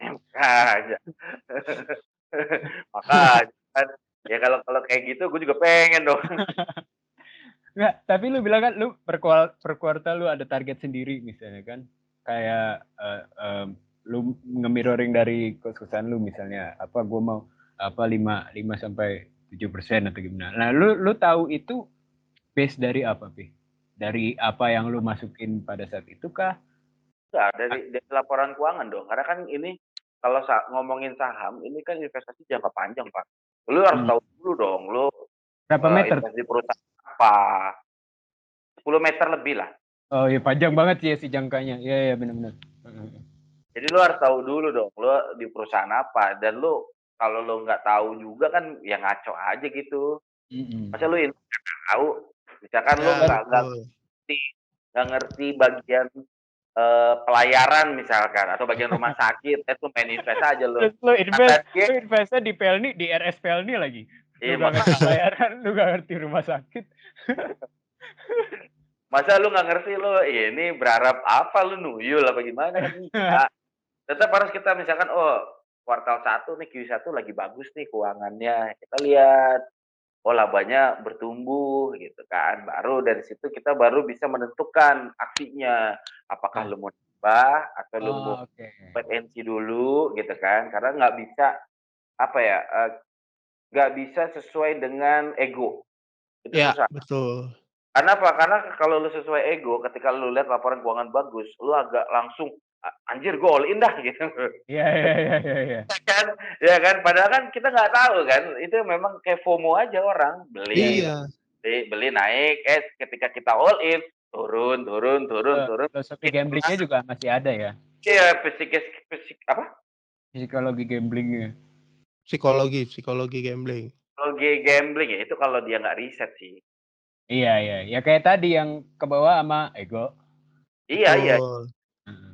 Makanya. Makanya kan, ya kalau kayak gitu gue juga pengen dong. Enggak, tapi lu bilang kan lu per kuartal lu ada target sendiri misalnya kan. Kayak lu nge-mirroring dari kos-kosan lu misalnya, apa gua mau apa 5 sampai 7% atau gimana. Nah, lu tahu itu base dari apa, Pi? Dari apa yang lu masukin pada saat itu kah? Enggak, dari laporan keuangan dong. Karena kan ini kalau ngomongin saham, ini kan investasi jangka panjang, Pak. Lu harus tahu dulu dong, lu berapa meter? investasi di perusahaan apa. 10 meter lebih lah. Oh iya, panjang banget sih ya si jangkanya. Iya benar-benar. Jadi lu harus tahu dulu dong, lu di perusahaan apa. Dan lu kalau lu nggak tahu juga kan ya ngaco aja gitu. Masa lu nggak tahu, misalkan lu nggak ngerti bagian pelayaran misalkan atau bagian rumah sakit, itu main invest aja lu. Terus lu investnya di Pelni, di RS Pelni lagi. Lu gak ngerti pelayaran, lu gak ngerti rumah sakit. Masa lu nggak ngerti lu ini berharap apa, lu nuyul apa gimana kan enggak. Tetap harus kita misalkan, oh kuartal 1 nih, Q1 lagi bagus nih keuangannya. Kita lihat, oh labanya bertumbuh gitu kan. Baru dari situ kita baru bisa menentukan aksinya. Apakah lu mau nambah atau lu mau wait and see dulu gitu kan. Karena nggak bisa nggak bisa sesuai dengan ego. Itu susah. Betul. Karena apa? Karena kalau lu sesuai ego, ketika lu lihat laporan keuangan bagus, lu agak langsung, "Anjir gue all in dah," gitu. Iya iya iya iya iya. Kan? Ya kan? Padahal kan kita nggak tahu kan, itu memang kayak FOMO aja orang, Iya beli iya. Iya. beli beli naik, ketika kita all in, turun turun turun turun. Filosofi gamblingnya juga masih ada ya? Iya, apa? Psikologi gamblingnya. Psikologi gambling. Psikologi gambling ya, itu kalau dia nggak riset sih. Iya iya, ya kayak tadi yang kebawa sama ego. Iya iya. Betul. Heeh.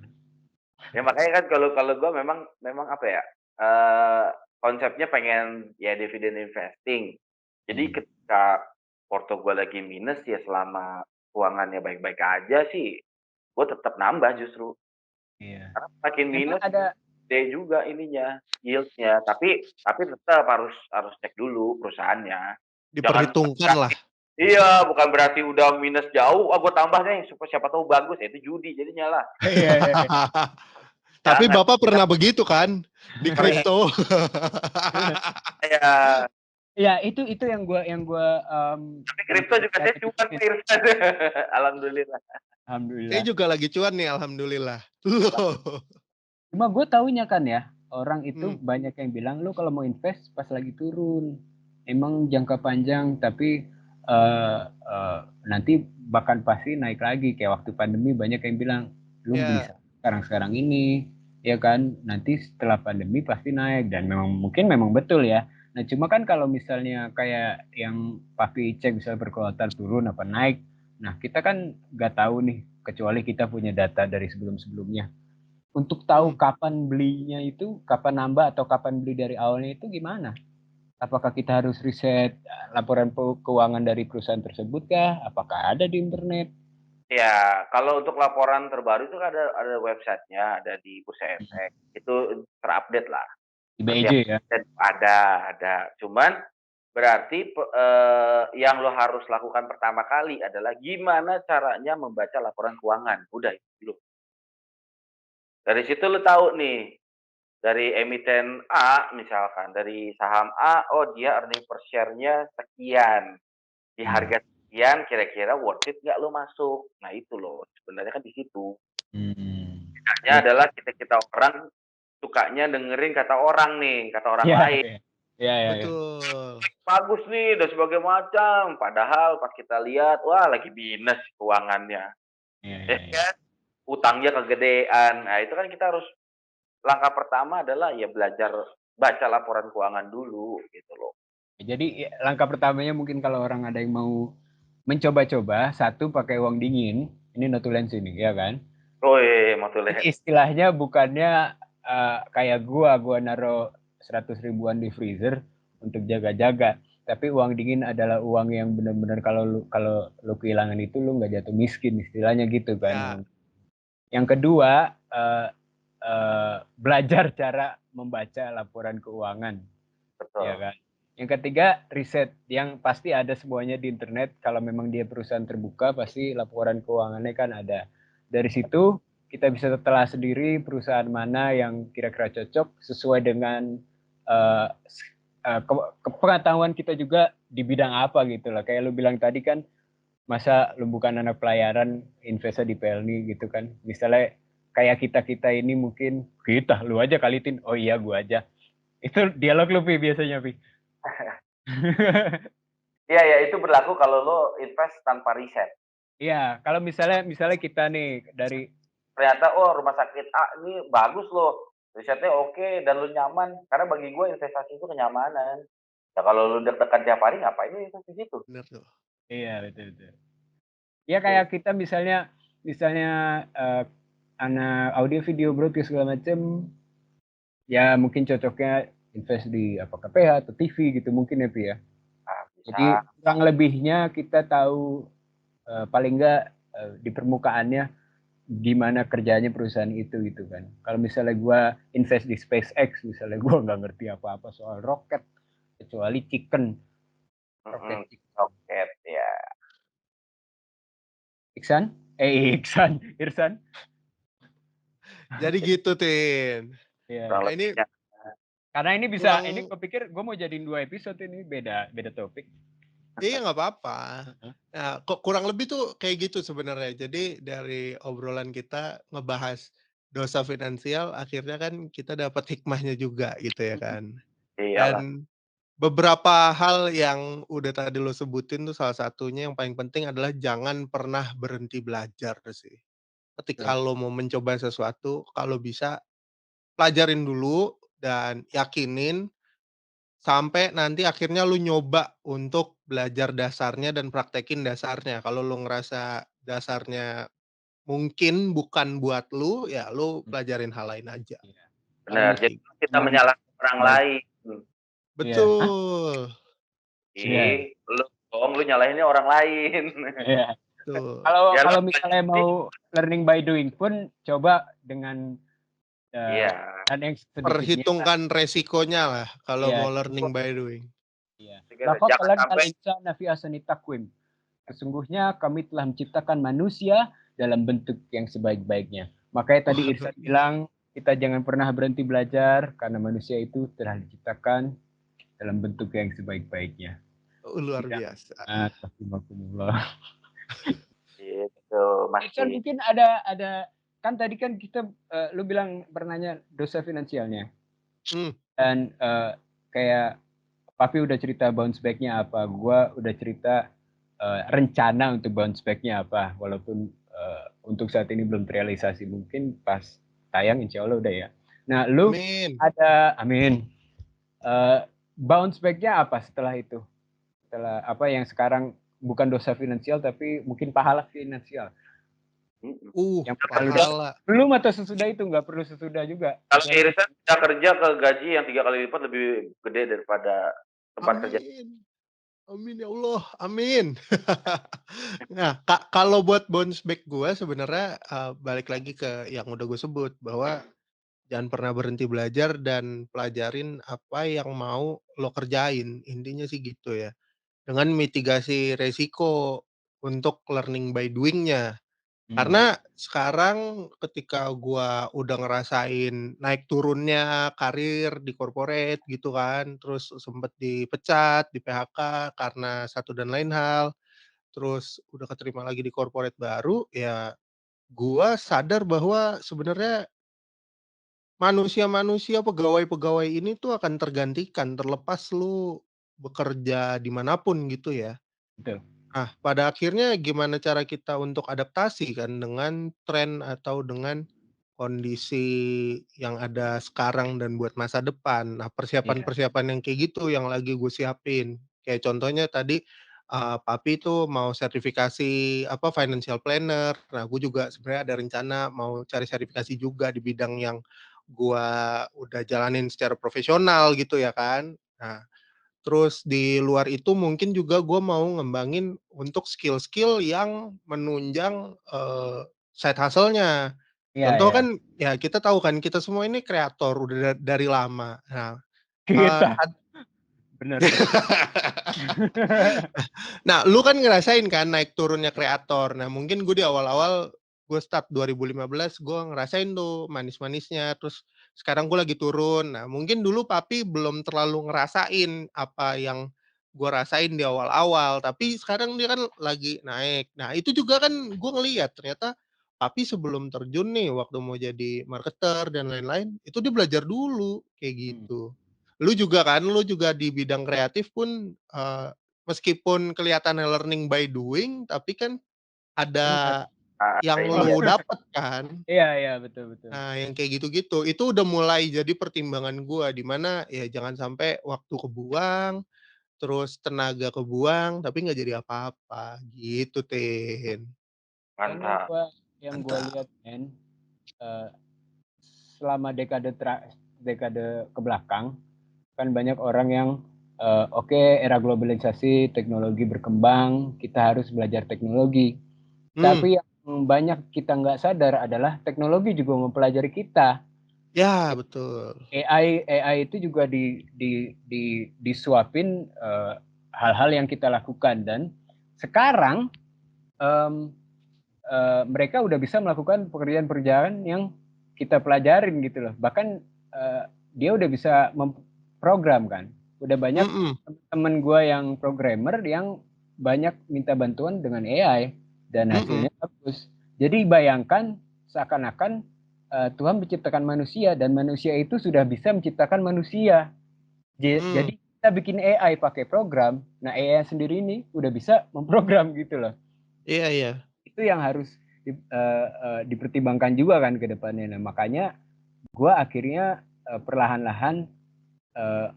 Ya makanya kan kalau kalau gua memang memang apa ya, eee, konsepnya pengen ya dividend investing. Jadi Mmm, ketika porto gua lagi minus, ya selama keuangannya baik-baik aja sih, gua tetap nambah justru. iya. Karena makin Emang minus, ada gede juga ininya, yield-nya. Tapi tetap harus harus cek dulu perusahaannya. Jangan Diperhitungkan lah. berarti iya, bukan berarti udah minus jauh, "Ah, gua tambah deh, siapa tahu bagus." Ya itu judi jadinya lah. iya iya iya. Tapi Jangan. Bapak pernah begitu kan di Pernah kripto? ya. Iya, itu yang gua, Tapi kripto sedikit juga saya negatif cuan sedikit. nih, Irfan. Alhamdulillah. Saya Alhamdulillah. juga lagi cuan nih alhamdulillah. Loh. Cuma gue taunya kan ya, orang itu Hmm, banyak yang bilang, "Lu kalau mau invest pas lagi turun, emang jangka panjang tapi, eee eee, nanti bahkan pasti naik lagi." Kayak waktu pandemi banyak yang bilang, "Lu beli ya, sekarang-sekarang ini, ya kan, nanti setelah pandemi pasti naik." Dan memang betul ya. Nah, cuma kan kalau misalnya kayak yang Papi cek misalnya berkualitas turun apa naik, nah kita kan nggak tahu nih, kecuali kita punya data dari sebelum-sebelumnya. Untuk tahu hmm. kapan belinya itu, kapan nambah atau kapan beli dari awalnya itu gimana? Apakah kita harus riset, laporan keuangan dari perusahaan tersebut kah? Apakah ada di internet? Ya, kalau untuk laporan terbaru itu kan ada website-nya, ada di Bursa Efek. Itu terupdate lah. Di Setiap BEJ ya? ada. Cuman berarti yang lo harus lakukan pertama kali adalah gimana caranya membaca laporan keuangan. Udah itu dulu. Dari situ lo tahu nih, dari emiten A misalkan, dari saham A, oh dia earning per share-nya sekian. Di Mmm, harga sekian kira-kira worth it nggak lo masuk? Nah itu loh, sebenarnya kan di situ. mhm. Bedanya Iya adalah kita orang sukanya dengerin kata orang nih, kata orang iya lain. iya. Iya iya iya. Betul. Bagus nih dan sebagainya macam, padahal pas kita lihat, wah lagi minus keuangannya, Iya ya iya iya. kan? Utangnya kegedean. Nah itu kan kita harus langkah pertama adalah ya belajar baca laporan keuangan dulu gitu loh. Jadi langkah pertamanya mungkin kalau orang ada yang mau mencoba-coba, satu pakai uang dingin, ini notulensi nih, ya kan? Woi, mau Ini tulen. istilahnya bukannya, kayak gua naruh 100 ribuan di freezer untuk jaga-jaga, tapi uang dingin adalah uang yang benar-benar kalau lu kehilangan itu lu nggak jatuh miskin, istilahnya gitu kan. Ya, Yang kedua, belajar cara membaca laporan keuangan, ya Betul. kan. Yang ketiga, riset yang pasti ada semuanya di internet, kalau memang dia perusahaan terbuka pasti laporan keuangannya kan ada. Dari situ kita bisa telah sendiri perusahaan mana yang kira-kira cocok sesuai dengan, eee, pengetahuan kita juga di bidang apa gitu loh. Kayak lu bilang tadi kan, masa lu bukan anak pelayaran investnya di Pelni gitu kan. Misalnya kayak kita-kita ini mungkin, lu aja kali Tin, oh iya gua aja. Itu dialog lu Pi biasanya Pi. Iya ya, itu berlaku kalau lo invest tanpa riset. Iya, kalau misalnya misalnya kita nih dari Ternyata, oh rumah sakit A ini bagus loh, risetnya oke dan lu nyaman. Karena bagi gue investasi itu kenyamanan. Nah kalau lu deg-degan tiap hari ngapain lu invest di situ? bener tuh. iya betul betul. Ya Tuh. kayak kita misalnya misalnya, eee, anak audio, video, broadcast segala macem, ya mungkin cocoknya invest di apa, KPH atau TV gitu mungkin ya, Pi, ya. Ah, bisa. Jadi kurang lebihnya kita tahu, paling enggak, di permukaannya gimana kerjanya perusahaan itu gitu kan. Kalau misalnya gua invest di SpaceX misalnya, gua nggak ngerti apa-apa soal roket, kecuali chicken, roket Mhm, chicken. roket ya. Iksan? Iksan, Irsan? Jadi gitu, Tin. Iya. Kurang Nah ini lebihnya. Karena ini kurang gue pikir gue mau jadiin 2 episode ini, beda beda topik. Iya nggak apa-apa. Nah, kok kurang lebih tuh kayak gitu sebenarnya. Jadi dari obrolan kita ngebahas dosa finansial, akhirnya kan kita dapat hikmahnya juga gitu ya kan. Iyalah. Dan beberapa hal yang udah tadi lo sebutin tuh salah satunya yang paling penting adalah jangan pernah berhenti belajar sih. Ketika Betul. lo mau mencoba sesuatu, kalau bisa pelajarin dulu dan yakinin sampai nanti akhirnya lu nyoba untuk belajar dasarnya dan praktekin dasarnya. Kalau lu ngerasa dasarnya mungkin bukan buat lu, ya lu pelajarin hal lain aja. Iya. Benar, Paling jadi kayak kita Cuman menyalahkan orang iya. lain. Iya. Hah? betul, Iya. Lu dong, lu nyalahinnya orang lain. Iya. betul. Kalau Ya lu kalau misalnya mau learning by doing pun coba dengan iya, dan yang sedikitnya Perhitungkan resikonya lah kalau ya mau learning by doing. iya. jangan Laqad khalaqnal sampai insana fi ahsani taqwim. Sesungguhnya kami telah menciptakan manusia dalam bentuk yang sebaik-baiknya. Makanya tadi Wah, Irsan bilang kita jangan pernah berhenti belajar karena manusia itu telah diciptakan dalam bentuk yang sebaik-baiknya. luar Tidak. biasa. Astagfirullah. gitu, Irsan masih. mungkin ada kan tadi kan kita lu bilang bertanya dosa finansialnya Hmm, dan kayak Papi udah cerita bounce back-nya apa, gua udah cerita rencana untuk bounce back-nya apa, walaupun untuk saat ini belum terrealisasi, mungkin pas tayang insya Allah udah ya. Nah, lu amin. ada, amin, bounce back-nya apa setelah itu? Setelah apa yang sekarang bukan dosa finansial tapi mungkin pahala finansial. Yang perlu Pahala. belum atau sesudah itu, nggak perlu sesudah juga. Kalau Misalnya, Irsan bisa kerja ke gaji yang 3 kali lipat lebih gede daripada tempat kerja. Amin. Amin ya Allah, amin. Nah, kalau buat bounce back gue sebenarnya balik lagi ke yang udah gue sebut bahwa jangan pernah berhenti belajar dan pelajarin apa yang mau lo kerjain. Intinya sih gitu ya. Dengan mitigasi resiko untuk learning by doing-nya. Karena sekarang ketika gua udah ngerasain naik turunnya karir di corporate gitu kan, terus sempet dipecat, di-PHK karena satu dan lain hal, terus udah keterima lagi di corporate baru, ya gua sadar bahwa sebenarnya manusia-manusia, pegawai-pegawai ini tuh akan tergantikan terlepas lu bekerja di mana pun gitu ya. betul. Nah, pada akhirnya gimana cara kita untuk adaptasi kan dengan tren atau dengan kondisi yang ada sekarang dan buat masa depan. Nah, Iya. persiapan-persiapan yang kayak gitu yang lagi gue siapin. Kayak contohnya tadi, papi tuh mau sertifikasi apa, financial planner. Nah, gue juga sebenarnya ada rencana mau cari sertifikasi juga di bidang yang gua udah jalanin secara profesional gitu ya kan. Nah, terus di luar itu mungkin juga gue mau ngembangin untuk skill-skill yang menunjang, side hustle-nya. Iya, Contoh iya. kan ya kita tahu kan kita semua ini kreator udah dari lama. Nah, eee, Kita. ad Bener, bener. nah lu kan ngerasain kan naik turunnya kreator. Nah mungkin gue di awal-awal gue start 2015 gue ngerasain tuh manis-manisnya, terus sekarang gue lagi turun. Nah mungkin dulu papi belum terlalu ngerasain apa yang gue rasain di awal-awal, tapi sekarang dia kan lagi naik. Nah itu juga kan gue ngelihat ternyata papi sebelum terjun nih waktu mau jadi marketer dan lain-lain, itu dia belajar dulu kayak Hmm, gitu. Lu juga kan, lu juga di bidang kreatif pun, meskipun kelihatannya learning by doing, tapi kan bener. ada Nah, yang iya. lu dapet kan. Iya, iya, betul, betul. Nah, yang kayak gitu-gitu, itu udah mulai jadi pertimbangan gua, di mana ya jangan sampai waktu kebuang, terus tenaga kebuang, tapi nggak jadi apa-apa, gitu, Tin. Karena Mantap. yang gua Mantap. lihat men, eee, selama dekade ke belakang, kan banyak orang yang, oke era globalisasi, teknologi berkembang, kita harus belajar teknologi. Hmm, Tapi yang banyak kita nggak sadar adalah teknologi juga mempelajari kita. ya betul. AI itu juga disuapin, hal-hal yang kita lakukan dan sekarang, mmm, mereka udah bisa melakukan pekerjaan-pekerjaan yang kita pelajarin gitu loh. Bahkan, dia udah bisa memprogram kan. Udah banyak Mhm, temen gue yang programmer yang banyak minta bantuan dengan AI dan hasilnya bagus. Jadi bayangkan seakan-akan Tuhan menciptakan manusia dan manusia itu sudah bisa menciptakan manusia. Jadi kita bikin AI pakai program, nah AI sendiri ini udah bisa memprogram gitu loh. Iya. Itu yang harus dipertimbangkan juga kan ke depannya. Nah, makanya gue akhirnya perlahan-lahan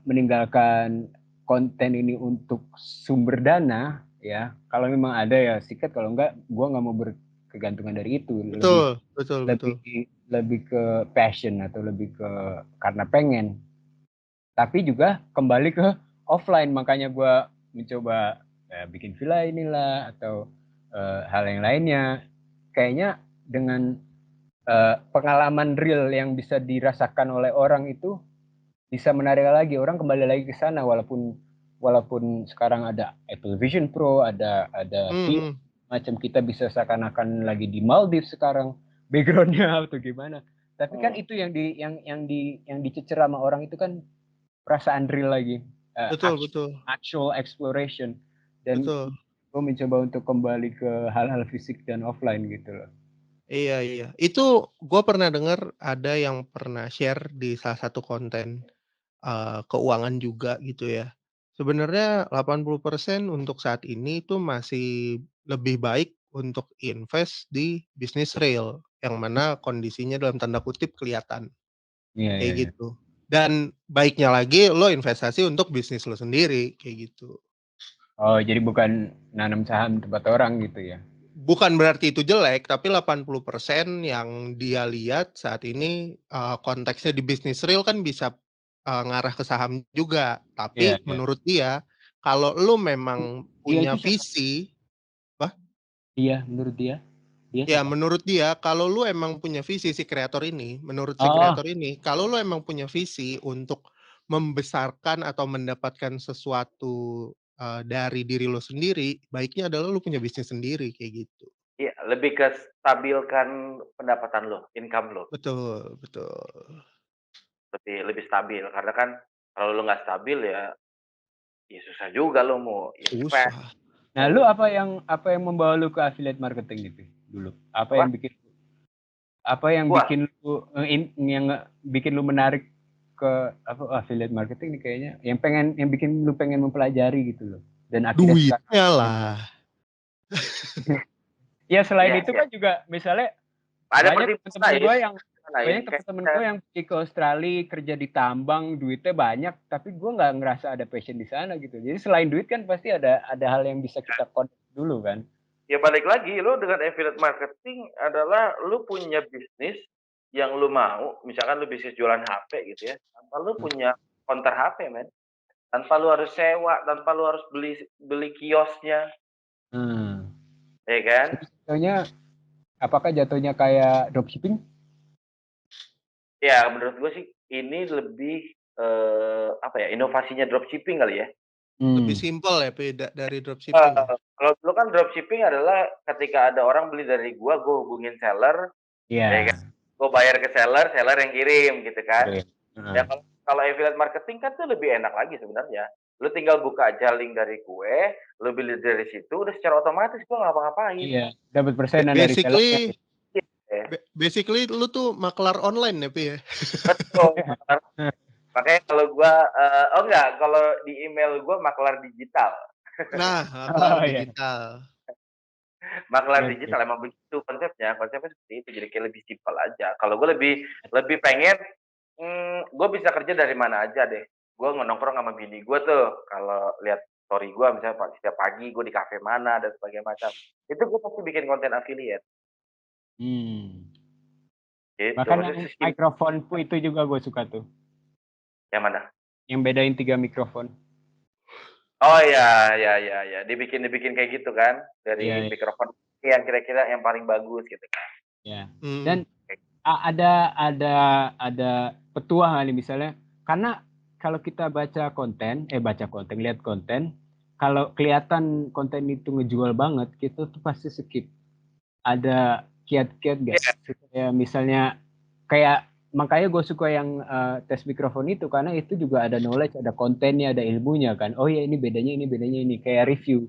meninggalkan konten ini untuk sumber dana ya. Kalau memang ada ya sikat, kalau enggak gue nggak mau berkegantungan dari itu. Lebih ke passion atau lebih ke karena pengen. Tapi juga kembali ke offline, makanya gue mencoba bikin villa inilah atau hal yang lainnya. Kayaknya dengan pengalaman real yang bisa dirasakan oleh orang itu bisa menarik lagi orang kembali lagi ke sana, walaupun sekarang ada Apple Vision Pro, ada macam kita bisa seakan-akan lagi di Maldives sekarang backgroundnya atau gimana. Tapi kan itu yang dicecer sama orang itu kan perasaan real lagi, actual exploration, dan gue mencoba untuk kembali ke hal-hal fisik dan offline gitu loh. Iya. Itu gue pernah dengar ada yang pernah share di salah satu konten keuangan juga gitu ya. Sebenarnya 80% untuk saat ini itu masih lebih baik untuk invest di bisnis real, yang mana kondisinya dalam tanda kutip kelihatan. Kayak gitu. Dan baiknya lagi lo investasi untuk bisnis lo sendiri, kayak gitu. Oh, jadi bukan nanam saham tempat orang gitu ya? Bukan berarti itu jelek, tapi 80% yang dia lihat saat ini konteksnya di bisnis real kan bisa ngarah ke saham juga. Tapi menurut dia, kalau lu memang punya visi, Iya, menurut dia. Ya, menurut dia kalau lu emang punya visi si kreator ini, menurut si kreator ini, kalau lu emang punya visi untuk membesarkan atau mendapatkan sesuatu dari diri lo sendiri, baiknya adalah lu punya bisnis sendiri kayak gitu. Iya, lebih ke stabilkan pendapatan lo, income lo. Betul. Lebih stabil karena kan kalau lo nggak stabil ya susah juga lo mau invest. Susah. Nah, lu apa yang membawa lu ke affiliate marketing gitu dulu? Apa yang bikin lu menarik ke affiliate marketing nih kayaknya? Yang bikin lu pengen mempelajari gitu loh. Dan akhirnya duitnya lah. Ya selain itu kan juga misalnya ada banyak temen gue yang pergi ke Australia kerja di tambang, duitnya banyak, tapi gue nggak ngerasa ada passion di sana gitu. Jadi selain duit kan pasti ada hal yang bisa kita connect dulu kan. Ya balik lagi, lo dengan affiliate marketing adalah lo punya bisnis yang lo mau, misalkan lo bisnis jualan HP gitu ya, tanpa lo punya counter HP men, tanpa lo harus sewa, tanpa lo harus beli kiosnya, ya kan? Apakah jatuhnya kayak dropshipping? Ya menurut gue sih ini lebih inovasinya dropshipping kali ya. Lebih simpel ya beda dari dropshipping. Kalau dulu kan dropshipping adalah ketika ada orang beli dari gue hubungin seller, ya kan? Gue bayar ke seller yang kirim gitu kan. Ya kalau affiliate marketing kan tuh lebih enak lagi sebenarnya. Lu tinggal buka aja link dari gue, lu beli dari situ, udah secara otomatis gue ngapa-ngapain. Iya, dapat persenan dari seller. Basically lu tuh maklar online ya, Pi ya? Betul. Makanya kalau gue, kalau di email gue maklar digital. Nah, maklar digital. Maklar digital emang begitu konsepnya seperti itu, jadi kayak lebih simpel aja. Kalau gue lebih pengen, gue bisa kerja dari mana aja deh. Gue nongkrong sama bini gue tuh, kalau lihat story gue misalnya setiap pagi gue di kafe mana dan sebagainya macam. Itu gue pasti bikin konten affiliate. Gitu. Bahkan yang mikrofon pun itu juga gue suka tuh. Yang mana? Yang bedain 3 mikrofon. Oh ya. Dibikin kayak gitu kan dari mikrofon yang kira-kira yang paling bagus gitu kan. Ya. Dan ada petuah kali misalnya, karena kalau kita lihat konten, kalau kelihatan konten itu ngejual banget, kita tuh pasti skip. Ada kiat-kiat guys. Ya, misalnya kayak makanya gue suka yang tes mikrofon itu karena itu juga ada knowledge, ada kontennya, ada ilmunya kan. Oh ya ini bedanya ini kayak review.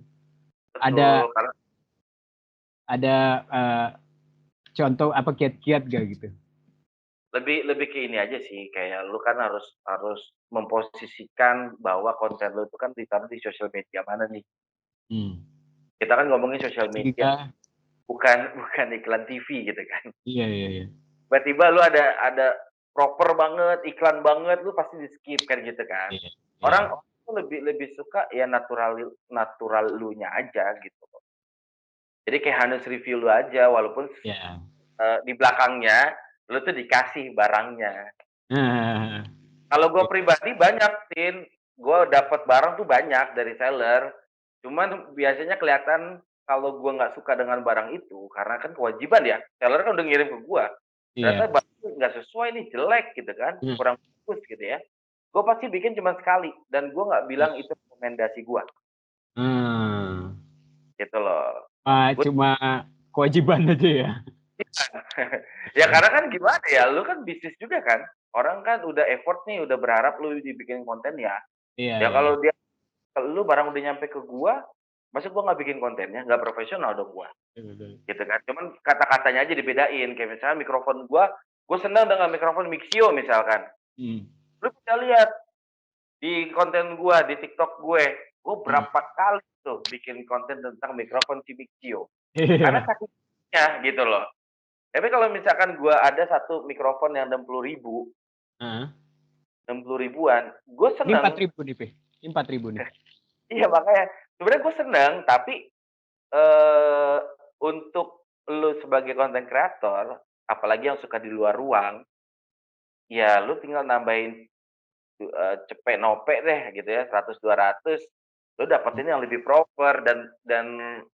Ada Betul, karena ada contoh apa kiat-kiat gak gitu? lebih lebih ke ini aja sih, kayak lu kan harus harus memposisikan bahwa konten lu itu kan ditaruh di sosial media mana nih. Hmm. Kita kan ngomongin sosial media, Ketika bukan bukan iklan TV gitu kan. iya iya iya. Tiba-tiba lu ada proper banget, iklan banget, lu pasti di-skip kan gitu kan. Iya iya. Orang tuh lebih lebih suka ya natural natural lu-nya aja gitu. Jadi kayak Hanus review lu aja walaupun Iya. di belakangnya lu tuh dikasih barangnya. Nah, Kalau gue iya. pribadi banyak, Tin, gue dapat barang tuh banyak dari seller. Cuman biasanya kelihatan kalau gue nggak suka dengan barang itu, karena kan kewajiban ya, seller kan udah ngirim ke gue. Ternyata Iya. barang nggak sesuai nih, jelek gitu kan, Hmm. kurang bagus gitu ya. Gue pasti bikin cuma sekali dan gue nggak bilang itu rekomendasi gue, Hmm. gitu loh. Gue Cuma kewajiban aja ya. ya karena kan gimana ya, lu kan bisnis juga kan. Orang kan udah effort nih, udah berharap lu dibikin konten ya. Iya Ya iya. kalau lu barang udah nyampe ke gua, masa gua nggak bikin kontennya, nggak profesional dong gua, Betul betul. gitu kan. Cuman kata-katanya aja dibedain, kayak misalnya mikrofon gua senang dengan mikrofon Mixio misalkan. Hmm. Lu bisa lihat di konten gua, di TikTok gua Hmm. berapa kali tuh bikin konten tentang mikrofon si Mixio. Karena Iya. saking gitu loh. Tapi kalau misalkan gua ada satu mikrofon yang 60.000, Heeh. 60.000-an, gua Ini seneng. 4.000 nih, Pe. Ini 4.000 nih. Iya makanya, sebenarnya gua seneng, tapi Eee, untuk lu sebagai konten kreator, apalagi yang suka di luar ruang, ya lu tinggal nambahin, cepek nopek deh gitu ya, 100, 200, lu dapetin yang lebih proper dan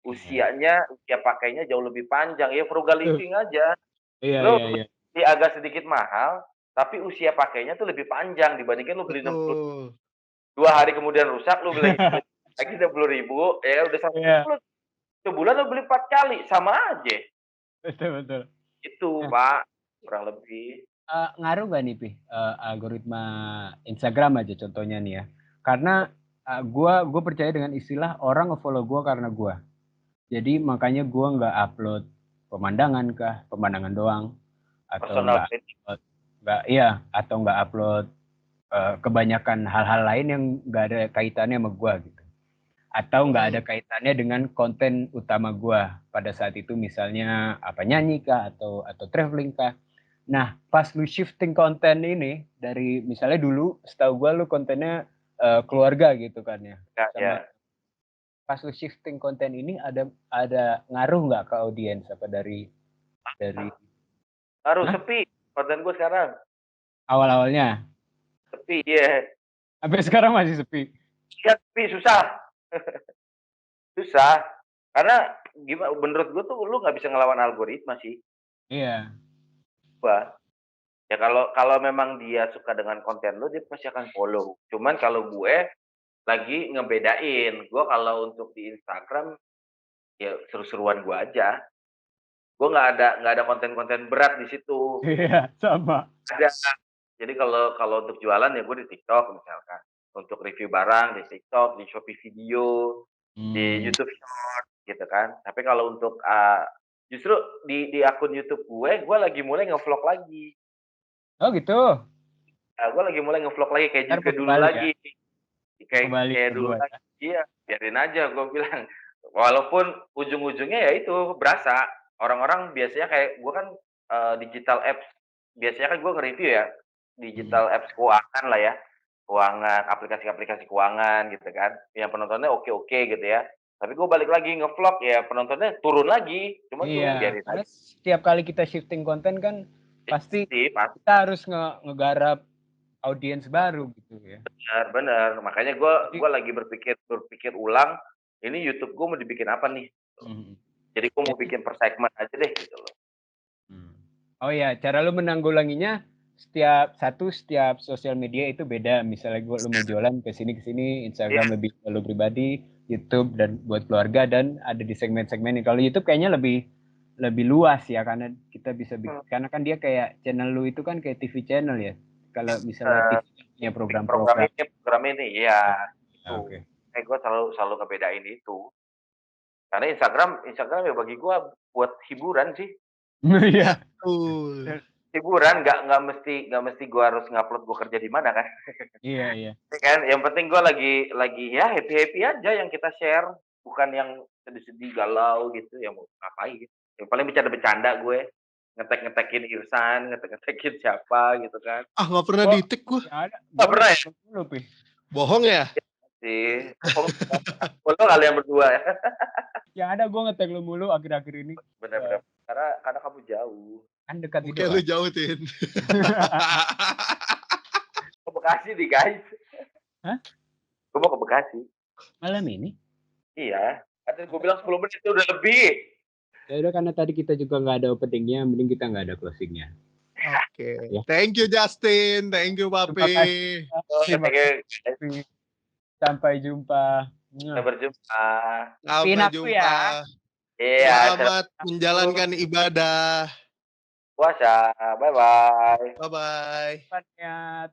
Iya. usia pakainya jauh lebih panjang, ya frugal Betul. living aja. Iya Lu iya iya. beli agak sedikit mahal, tapi usia pakainya tuh lebih panjang dibandingkan lu beli 60, Betul. 2 hari kemudian rusak, lu beli lagi 60.000, ya udah Iya, 110, sebulan lu beli 4 kali, sama aja. betul betul. Itu, Nah, Pak, kurang lebih. ngaruh nggak nih, Pi, algoritma Instagram aja contohnya nih ya. Karena, gua percaya dengan istilah orang nge-follow gua karena gua. Jadi makanya gua nggak upload pemandangan kah, pemandangan doang, atau Personal branding. atau nggak upload, kebanyakan hal-hal lain yang nggak ada kaitannya sama gua gitu. Atau nggak ada Mhm. kaitannya dengan konten utama gua pada saat itu misalnya apa nyanyi kah atau traveling kah. Nah, pas lu shifting konten ini dari misalnya dulu setahu gua lu kontennya keluarga gitu kan ya. Ya, Sama ya. pas lu shifting konten ini ada ngaruh nggak ke audiens apa dari Baru Hah? sepi konten gue sekarang, Awal-awalnya sepi, iya. sampai sekarang masih sepi. Iya, sepi, susah susah. Karena menurut gue tuh lu nggak bisa ngelawan algoritma sih, Iya. gua. Ya kalau kalau memang dia suka dengan konten lu, dia pasti akan follow. Cuman kalau gue lagi ngebedain, gue kalau untuk di Instagram, ya seru-seruan gue aja. Gue nggak ada konten-konten berat di situ. Iya, sama. Ada. Jadi kalau kalau untuk jualan ya gue di TikTok misalkan. Untuk review barang di TikTok, di Shopee Video, di Hmm. YouTube Short gitu kan. Tapi kalau untuk, justru di akun YouTube gue lagi mulai nge-vlog lagi. Oh gitu. Gue lagi mulai nge-vlog lagi kayak Ntar kayak dulu kebalik ya. lagi, kayak Kebalik kayak ke dulu gua lagi. ya. Iya, biarin aja gue bilang. Walaupun ujung-ujungnya ya itu berasa, orang-orang biasanya kayak gue kan, digital apps, biasanya kan gue nge-review ya, Mhm. digital apps keuangan lah ya, keuangan, aplikasi-aplikasi keuangan gitu kan, yang penontonnya oke-oke gitu ya. Tapi gue balik lagi nge-vlog, ya penontonnya turun lagi, cuman turun Iya, biarin karena aja setiap kali kita shifting konten kan pasti sih, pasti. kita harus ngegarap audiens baru gitu ya. Bener bener, makanya gue Jadi lagi berpikir berpikir ulang, ini YouTube gue mau dibikin apa nih? mhm, Jadi gue mau jadi bikin per segmen aja deh gitu loh. mmm. Oh ya, cara lu menanggulanginya setiap sosial media itu beda. Misalnya lu mau jualan ke sini, Iya, Instagram lebih ke lu pribadi, YouTube dan buat keluarga dan ada di segmen-segmen. Kalau YouTube kayaknya lebih lebih luas ya karena kita bisa karena kan dia kayak channel lu itu kan kayak TV channel ya. Kalau misalnya eee, TV punya program program-program ini, program ini, iya, ah, itu. oke. Gue selalu selalu ngebedain itu. Karena Instagram ya bagi gua buat hiburan sih. Iya. Betul. Hiburan, nggak mesti gua harus ngupload gua kerja di mana kan. Iya iya. Ya kan, yang penting gua lagi ya happy-happy aja yang kita share, bukan yang sedih-sedih, galau gitu, ya mau ngapain. Yang paling bercanda-bercanda gue, ngetek-ngetekin Irsan, ngetek-ngetekin siapa gitu kan. Ah, nggak pernah Gua di-tag gua. nggak ada, Nggak gua pernah ya? nge-tag lu, Pi. Bohong ya? Sih, follow kalian berdua ya. Yang ada gua nge-tag lu mulu akhir-akhir ini. Benar-benar. Karena kamu jauh. Kan dekat Oke, itu lu kan. jauh, Tin. Ke Bekasi nih guys. Hah? Gue mau ke Bekasi. Malam ini? Iya. Kan gue bilang 10 menit itu udah lebih. Ya udah, karena tadi kita juga nggak ada openingnya, mending kita nggak ada closingnya. Oke. Ya. Thank you Justin, thank you Terima Papi. kasih. Terima kasih. Sampai jumpa. Sampai berjumpa. Sampai Maafin aku jumpa. ya. Iya, Selamat menjalankan ibadah. puasa. Bye-bye. Bye bye. Niat.